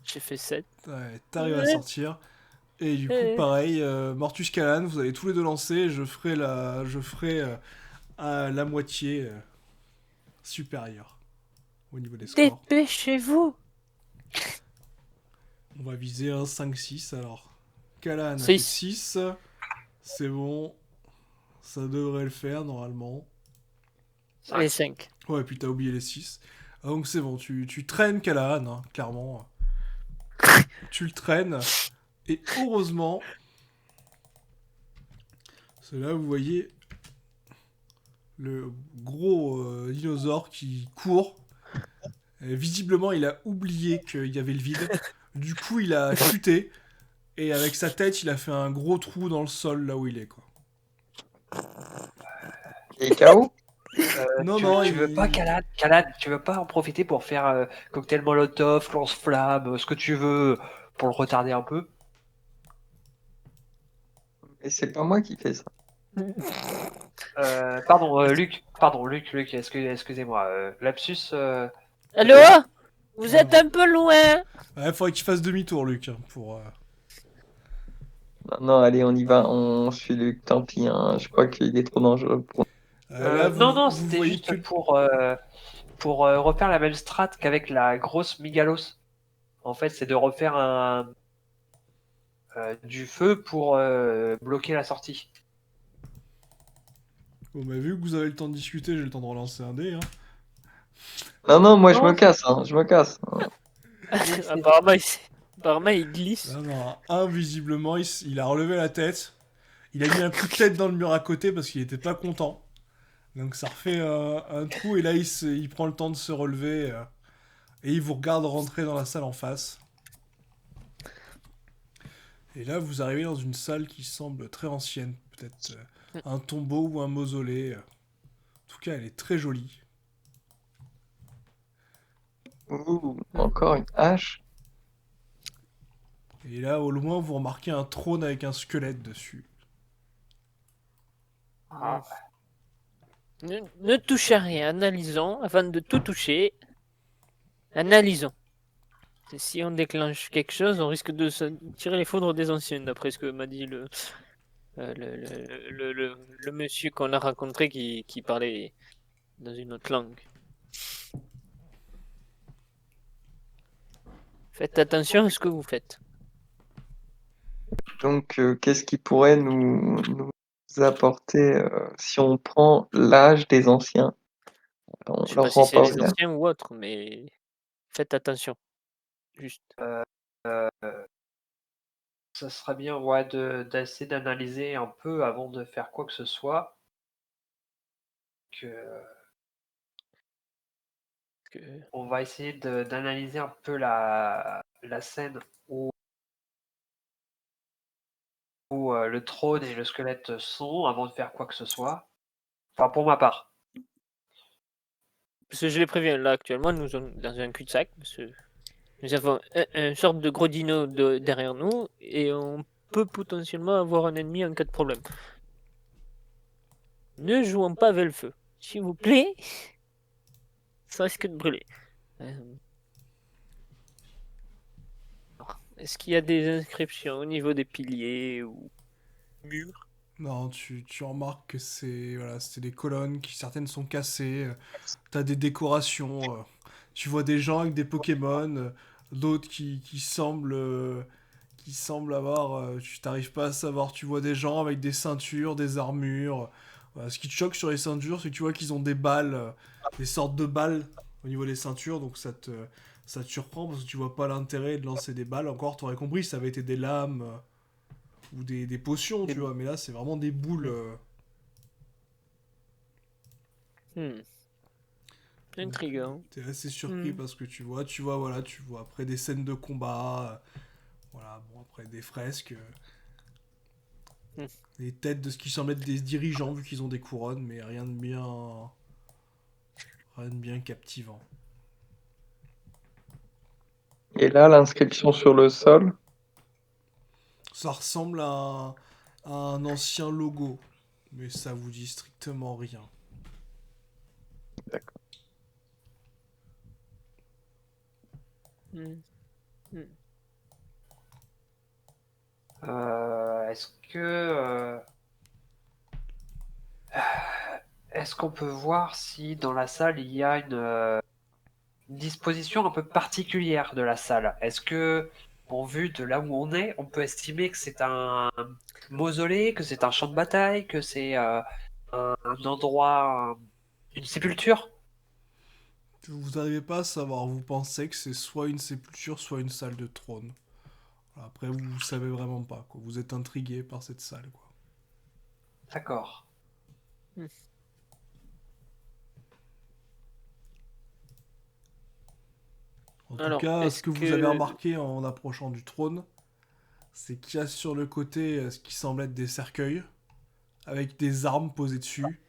J'ai fait 7. ouais, t'arrives à sortir. Et du coup, pareil, Mortus Callahan, vous allez tous les deux lancer. Je ferai à la moitié supérieure au niveau des scores. Dépêchez-vous. On va viser un 5-6 alors. Callahan a fait 6. C'est bon. Ça devrait le faire normalement. Allez, 5. Ouais, puis t'as oublié les 6. Ah, donc c'est bon, tu traînes Callahan, hein, clairement. Tu le traînes. Et heureusement, c'est là vous voyez le gros dinosaure qui court. Visiblement, il a oublié qu'il y avait le vide. Du coup, il a chuté. Et avec sa tête, il a fait un gros trou dans le sol là où il est, quoi. Il est KO? Non, tu, non, tu veux pas, Callahan, tu veux pas en profiter pour faire cocktail Molotov, lance-flamme, ce que tu veux, pour le retarder un peu? Et c'est pas moi qui fais ça. Luc, excusez-moi, lapsus. Allô? Vous êtes un peu loin. Ouais, faudrait qu'il fasse demi-tour, Luc, hein, pour... Non, non, allez, on y va. On suit Luc, tant pis. Hein. Je crois qu'il est trop dangereux pour là, non, vous c'était voyez juste que... pour refaire la même strat qu'avec la grosse Migalos. En fait, c'est de refaire du feu pour bloquer la sortie. Bon, bah, vu que vous avez le temps de discuter, j'ai le temps de relancer un dé, hein. Non, non, moi je Non. me casse. Hein. Je me casse. Apparemment, il glisse. Non, non, un, visiblement, il a relevé la tête. Il a mis un coup de tête dans le mur à côté parce qu'il était pas content. Donc ça refait un trou et là, il prend le temps de se relever. Et il vous regarde rentrer dans la salle en face. Et là, vous arrivez dans une salle qui semble très ancienne. Peut-être un tombeau ou un mausolée. En tout cas, elle est très jolie. Ouh, encore une hache. Et là, au loin, vous remarquez un trône avec un squelette dessus. Ah. Ne touchez à rien, analysons. Avant de tout toucher, analysons. Si on déclenche quelque chose, on risque de se tirer les foudres des anciens, d'après ce que m'a dit le monsieur qu'on a rencontré qui parlait dans une autre langue. Faites attention à ce que vous faites. Donc, qu'est-ce qui pourrait nous apporter si on prend l'âge des anciens? On Je sais leur pas si rend c'est pas les honneur. anciens ou autres, mais faites attention. Juste. Ça serait bien d'essayer d'analyser un peu avant de faire quoi que ce soit. On va essayer d'analyser un peu la scène où le trône et le squelette sont avant de faire quoi que ce soit. Enfin, pour ma part. Parce que je les préviens, là actuellement, nous sommes dans un cul-de-sac. Parce que nous avons une sorte de gros dino derrière nous et on peut potentiellement avoir un ennemi en cas de problème. Ne jouons pas avec le feu. S'il vous plaît, ça risque de brûler. Est-ce qu'il y a des inscriptions au niveau des piliers ou murs? Non, tu remarques que c'est des colonnes qui certaines sont cassées. T'as des décorations. Tu vois des gens avec des Pokémon, d'autres qui semblent avoir. Tu t'arrives pas à savoir. Tu vois des gens avec des ceintures, des armures. Voilà, ce qui te choque sur les ceintures, c'est que tu vois qu'ils ont des balles, des sortes de balles au niveau des ceintures. Donc ça te surprend parce que tu vois pas l'intérêt de lancer des balles. Encore, t'aurais compris, ça avait été des lames ou des potions, Des- tu vois. Mais là, c'est vraiment des boules. Hmm, Donc, intriguant. t'es assez surpris parce que voilà, tu vois après des scènes de combat, voilà, bon, après des fresques, Hmm. des têtes de ce qui semble être des dirigeants vu qu'ils ont des couronnes, mais rien de bien captivant. Et là, l'inscription sur le sol. Ça ressemble à un ancien logo, mais ça vous dit strictement rien. D'accord. Hmm, hmm. Est-ce que est-ce qu'on peut voir si dans la salle il y a une disposition un peu particulière de la salle? Est-ce que, en vue de là où on est, on peut estimer que c'est un mausolée, que c'est un champ de bataille, que c'est un endroit, une sépulture? Vous n'arrivez pas à savoir, vous pensez que c'est soit une sépulture, soit une salle de trône. Voilà, après, vous savez vraiment pas, quoi. Vous êtes intrigué par cette salle, quoi. D'accord. En tout Alors, cas, ce est-ce que vous avez que... remarqué en approchant du trône, c'est qu'il y a sur le côté ce qui semble être des cercueils, avec des armes posées dessus,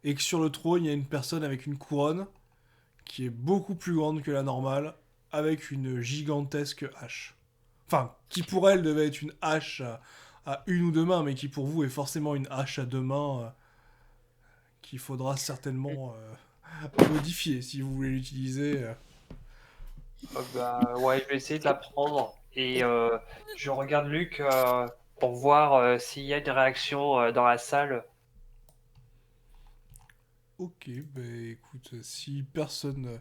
et que sur le trône, il y a une personne avec une couronne qui est beaucoup plus grande que la normale, avec une gigantesque hache. Enfin, qui pour elle devait être une hache à une ou deux mains, mais qui pour vous est forcément une hache à deux mains qu'il faudra certainement modifier si vous voulez l'utiliser. Bah, ouais, je vais essayer de la prendre et je regarde Luc pour voir s'il y a une réaction dans la salle. Ok, bah écoute, si personne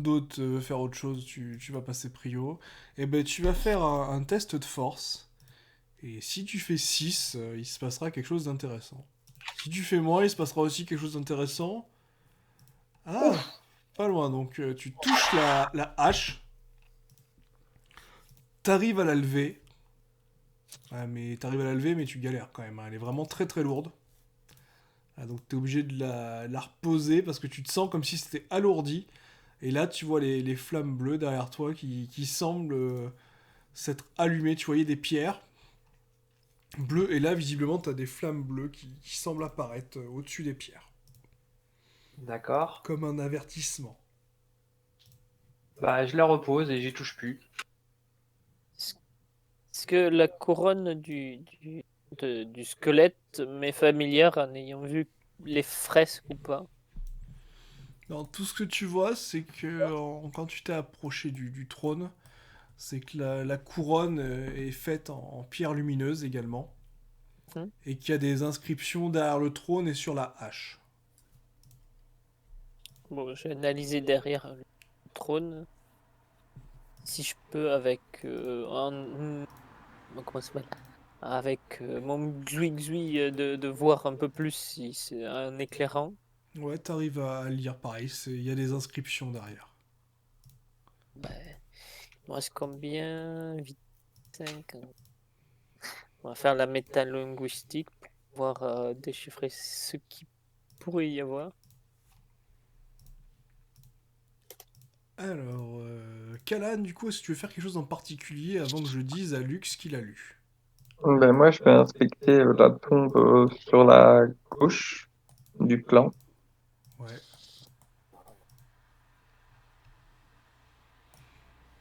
d'autre veut faire autre chose, tu vas passer prio. Et ben tu vas faire un test de force. Et si tu fais 6, il se passera quelque chose d'intéressant. Si tu fais moins, il se passera aussi quelque chose d'intéressant. Ah, Ouf! pas loin. Donc tu touches la hache, t'arrives à la lever. Ouais, mais t'arrives à la lever, mais tu galères quand même, hein. Elle est vraiment très très lourde. Ah, donc t'es obligé de la reposer parce que tu te sens comme si c'était alourdi. Et là, tu vois les flammes bleues derrière toi qui semblent s'être allumées. Tu voyais des pierres bleues. Et là, visiblement, t'as des flammes bleues qui semblent apparaître au-dessus des pierres. D'accord. Comme un avertissement. Bah, je la repose et j'y touche plus. Est-ce que la couronne du squelette m'est familière en ayant vu les fresques ou pas? Non, tout ce que tu vois, c'est que quand tu t'es approché du trône, c'est que la couronne est faite en pierre lumineuse également. Hmm. Et qu'il y a des inscriptions derrière le trône et sur la hache. Bon, j'ai analysé derrière le trône. Si je peux avec comment ça s'appelle? Avec mon Xui de voir un peu plus si c'est un éclairant. Ouais, t'arrives à lire pareil, il y a des inscriptions derrière. Ben, il me reste combien? 8, 5. On va faire la métalinguistique pour pouvoir déchiffrer ce qui pourrait y avoir. Alors, Kalan, du coup, est-ce que tu veux faire quelque chose en particulier avant que je dise à Lux qu'il a lu? Ben, moi, je vais inspecter la tombe sur la gauche du plan. Ouais.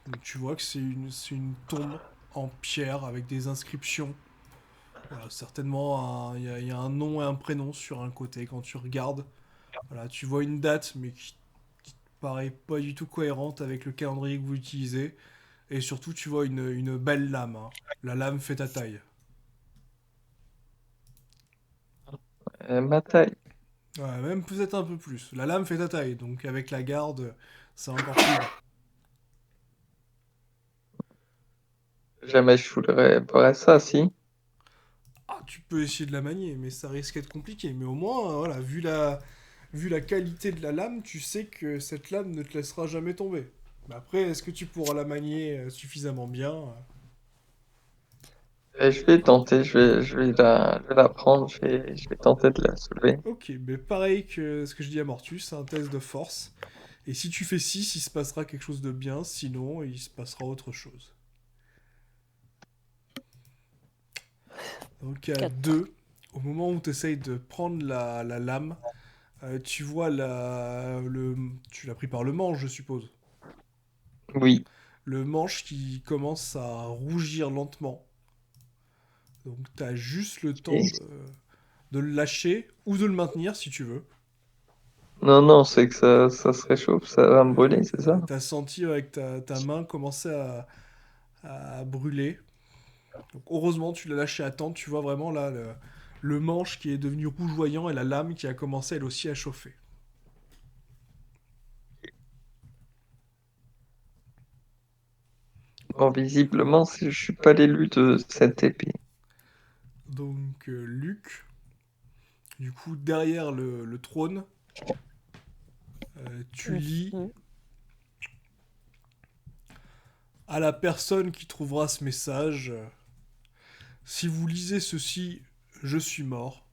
Donc tu vois que c'est une tombe en pierre avec des inscriptions Voilà, certainement, il y a un nom et un prénom sur un côté. Quand tu regardes, voilà, tu vois une date, mais qui te paraît pas du tout cohérente avec le calendrier que vous utilisez. Et surtout, tu vois une belle lame, hein. La lame fait ta taille. Ma taille. Ouais, même peut-être un peu plus. La lame fait ta taille, donc avec la garde, c'est encore plus grand. Jamais je foulerais ça, si. Ah, tu peux essayer de la manier, mais ça risque d'être compliqué. Mais au moins, voilà, vu la qualité de la lame, tu sais que cette lame ne te laissera jamais tomber. Mais après, est-ce que tu pourras la manier suffisamment bien? Et je vais tenter, je vais la prendre, je vais tenter de la soulever. Ok, mais pareil que ce que je dis à Mortus, c'est un test de force. Et si tu fais 6, il se passera quelque chose de bien, sinon il se passera autre chose. Donc à 4. 2, au moment où tu essayes de prendre la lame, tu vois tu l'as pris par le manche, je suppose. Oui. Le manche qui commence à rougir lentement. Donc tu as juste le temps Ok. de le lâcher ou de le maintenir si tu veux. Non, non, c'est que ça se réchauffe, ça va me brûler, c'est ça? T'as senti avec ta main commencer à brûler. Donc heureusement tu l'as lâché à temps, tu vois vraiment là le manche qui est devenu rougeoyant et la lame qui a commencé elle aussi à chauffer. Bon, visiblement, je suis pas l'élu de cette épée. Donc Luc, du coup derrière le trône, tu lis à la personne qui trouvera ce message. Si vous lisez ceci, je suis mort.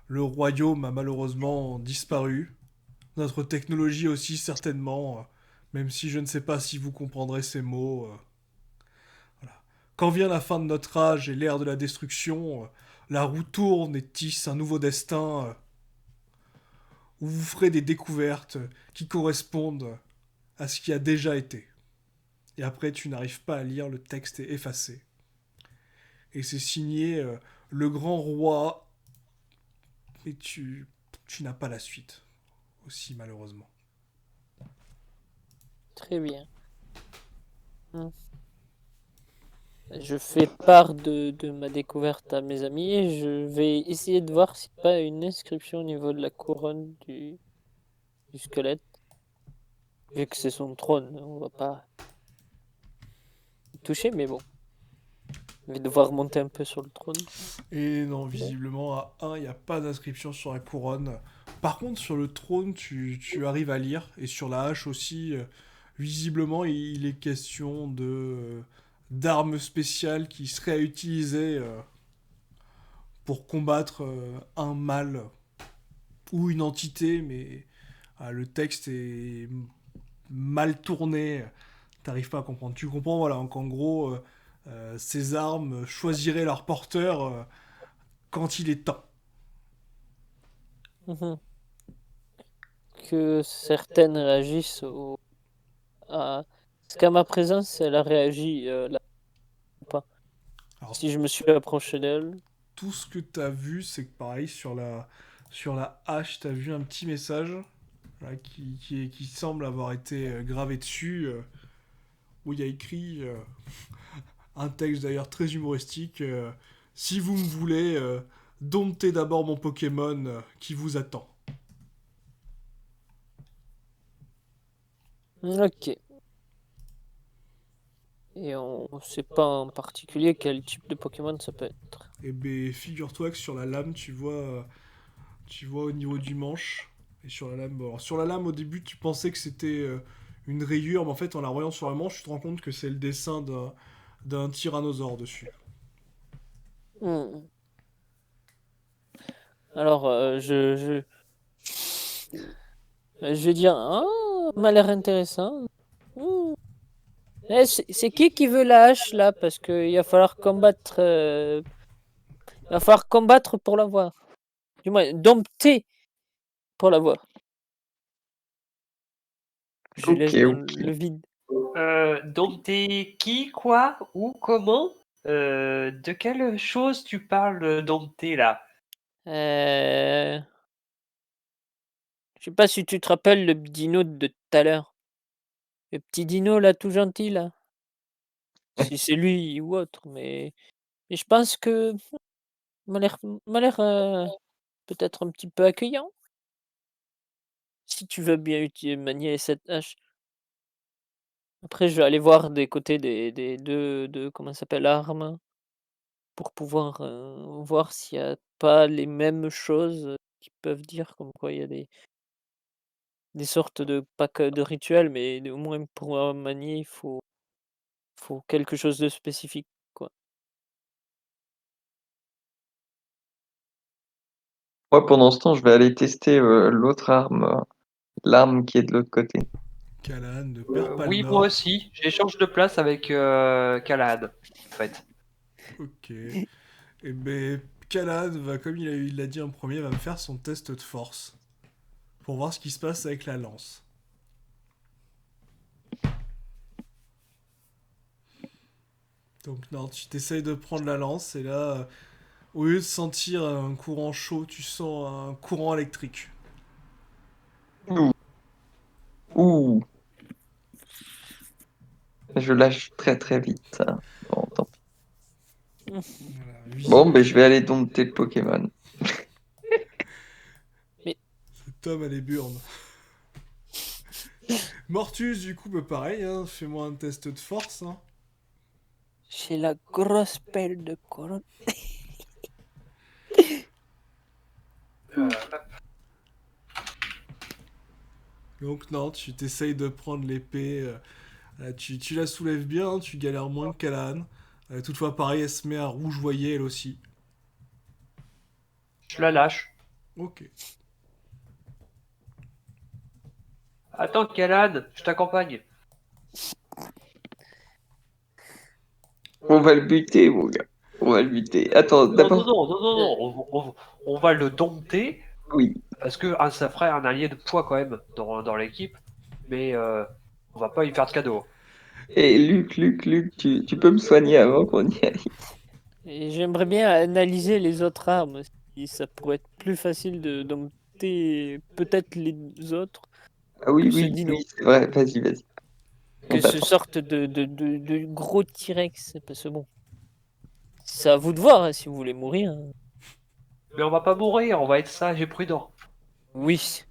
Le royaume a malheureusement disparu. Notre technologie aussi certainement, même si je ne sais pas si vous comprendrez ces mots. Voilà. Quand vient la fin de notre âge et l'ère de la destruction, la roue tourne et tisse un nouveau destin où vous ferez des découvertes qui correspondent à ce qui a déjà été. Et après, tu n'arrives pas à lire, le texte est effacé. Et c'est signé le grand roi, et tu n'as pas la suite aussi malheureusement. Très bien. Hmm. Je fais part de ma découverte à mes amis et je vais essayer de voir s'il n'y a pas une inscription au niveau de la couronne du squelette. Vu que c'est son trône, on va pas y toucher, mais bon. Je vais devoir monter un peu sur le trône. Et non, visiblement à 1, il n'y a pas d'inscription sur la couronne. Par contre, sur le trône, tu arrives à lire, et sur la hache aussi, visiblement, il est question d'armes spéciales qui seraient utilisées pour combattre un mal ou une entité, mais le texte est mal tourné, t'arrives pas à comprendre. Tu comprends, voilà, qu'en gros, ces armes choisiraient leur porteur quand il est temps. Mhm. Que certaines réagissent à... Parce qu'à ma présence, elle a réagi là ou pas. Alors, Si je me suis approché d'elle. tout ce que tu as vu, c'est que pareil, sur la hache, tu as vu un petit message là, qui semble avoir été gravé dessus, où il y a écrit un texte d'ailleurs très humoristique. Si vous me voulez, domptez d'abord mon Pokémon qui vous attend. Ok. Et on ne sait pas en particulier quel type de Pokémon ça peut être. Et ben, figure-toi que sur la lame, tu vois au niveau du manche, et sur la lame, bon, alors, sur la lame, au début, tu pensais que c'était une rayure, mais en fait, en la voyant sur la manche, tu te rends compte que c'est le dessin d'un tyrannosaure dessus. Hmm. Alors, je vais dire, ah, m'a l'air intéressant. Hmm. C'est qui veut la hache là? Parce qu'il va falloir combattre. Il va falloir combattre pour l'avoir. Du moins, dompter pour l'avoir. Je Ok, laisse dans ok. le vide. Donc t'es qui, quoi, où, comment? De quelle chose tu parles, dompté, là? Je sais pas si tu te rappelles le dino de tout à l'heure. Le petit dino là, tout gentil là. Si c'est lui ou autre, mais je pense que m'a l'air peut-être un petit peu accueillant. Si tu veux bien manier cette hache. Après, je vais aller voir des côtés des deux comment ça s'appelle, armes pour pouvoir voir s'il y a pas les mêmes choses qui peuvent dire comme quoi il y a des sortes de pas que de rituels, mais au moins pour manier, il faut quelque chose de spécifique, quoi. Moi, pendant ce temps, je vais aller tester l'autre arme, l'arme qui est de l'autre côté. Callahan ne perd pas le Oui, moi nord. aussi. J'échange de place avec Calad, en fait. Ok. Et ben, Callahan va, comme il l'a dit en premier, va me faire son test de force. Pour voir ce qui se passe avec la lance. Donc non, tu t'essayes de prendre la lance et là, au lieu de sentir un courant chaud, tu sens un courant électrique. Ouh, ouh, je lâche très très vite, hein. Bon, tant pis. Voilà, Bon, ben, je vais aller dompter le Pokémon. Mais cet homme a les burnes. Mortus, du coup, bah pareil, hein, fais-moi un test de force. Hein. j'ai la grosse pelle de colonne. Euh, Donc non, tu t'essayes de prendre l'épée, tu la soulèves bien, hein, tu galères moins que Callahan. Toutefois, pareil, elle se met à rougeoyer elle aussi. je la lâche. Ok. Attends, Calad, je t'accompagne. On va le buter, mon gars. On va le buter. Attends, Non, non, d'abord, non, non, non, non. On va le dompter oui. parce que ça ferait un allié de poids quand même dans l'équipe. Mais on va pas lui faire de cadeau. Et Luc, tu peux me soigner avant qu'on y aille? Et j'aimerais bien analyser les autres armes, si ça pourrait être plus facile de dompter peut-être les autres Ah oui, que ce oui, oui, dino, c'est vrai. Vas-y, vas-y. On que ce t'attend. sorte de gros T-Rex. Parce que bon, c'est à vous de voir hein, si vous voulez mourir. Hein. Mais on va pas mourir, on va être sage et prudent. Oui,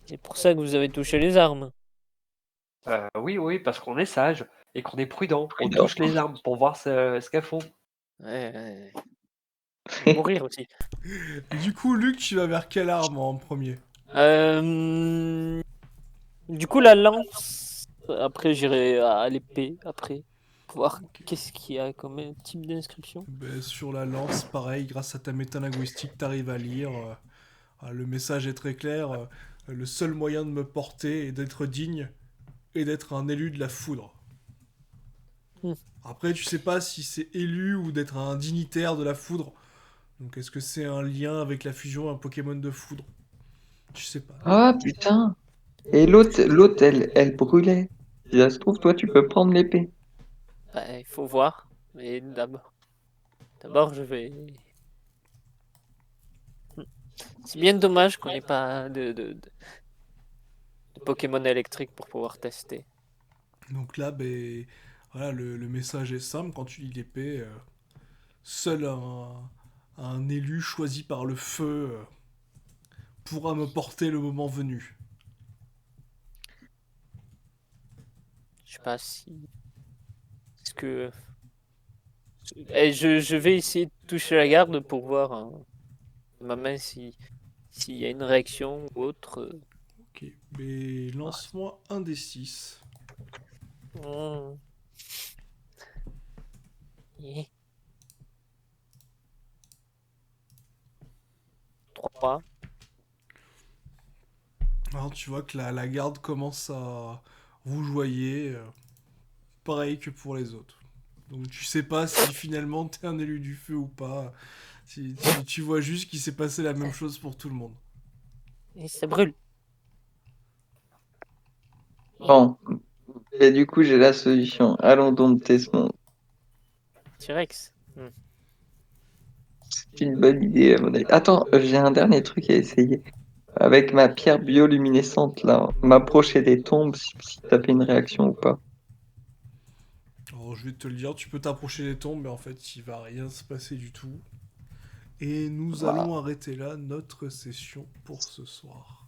c'est pour ça que vous avez touché les armes. Oui, oui, parce qu'on est sage et qu'on est prudent. On Prudent. touche les armes pour voir ce qu'elles font. Ouais, ouais, ouais. Mourir aussi. Du coup, Luc, tu vas vers quelle arme en premier? Du coup, la lance. Après, j'irai à l'épée. Après, pour voir Ok. qu'est-ce qu'il y a comme type d'inscription. Ben, sur la lance, pareil, grâce à ta métalinguistique, t'arrives à lire. Le message est très clair. Le seul moyen de me porter est d'être digne et d'être un élu de la foudre. Hmm. Après, tu sais pas si c'est élu ou d'être un dignitaire de la foudre. Donc, est-ce que c'est un lien avec la fusion un Pokémon de foudre? Tu sais pas. Ah, putain. Et l'autre, elle brûlait. Si ça se trouve, toi, tu peux prendre l'épée. Bah, il faut voir. Mais d'abord, je vais. Hmm. C'est bien dommage qu'on n'ait pas de Pokémon électrique pour pouvoir tester. Donc là, ben, voilà, le message est simple. Quand tu lis l'épée, seul un élu choisi par le feu pourra me porter le moment venu. Je sais pas si. Est-ce que. Je vais essayer de toucher la garde pour voir ma main s'il y a une réaction ou autre. Ok, mais Ah, lance-moi un des 6. hmm. Eh, 3. Alors tu vois que la garde commence à rougeoyer, pareil que pour les autres. Donc tu sais pas si finalement t'es un élu du feu ou pas. Si, tu vois juste qu'il s'est passé la même chose pour tout le monde. Et ça brûle. Bon. Et du coup, j'ai la solution. Allons dompter ce monde. T-Rex. C'est une bonne idée, à mon avis. Attends, j'ai un dernier truc à essayer. Avec ma pierre bioluminescente, là, m'approcher des tombes, si t'as fait une réaction ou pas. Alors, je vais te le dire, tu peux t'approcher des tombes, mais en fait, il va rien se passer du tout. Et nous allons arrêter là notre session pour ce soir.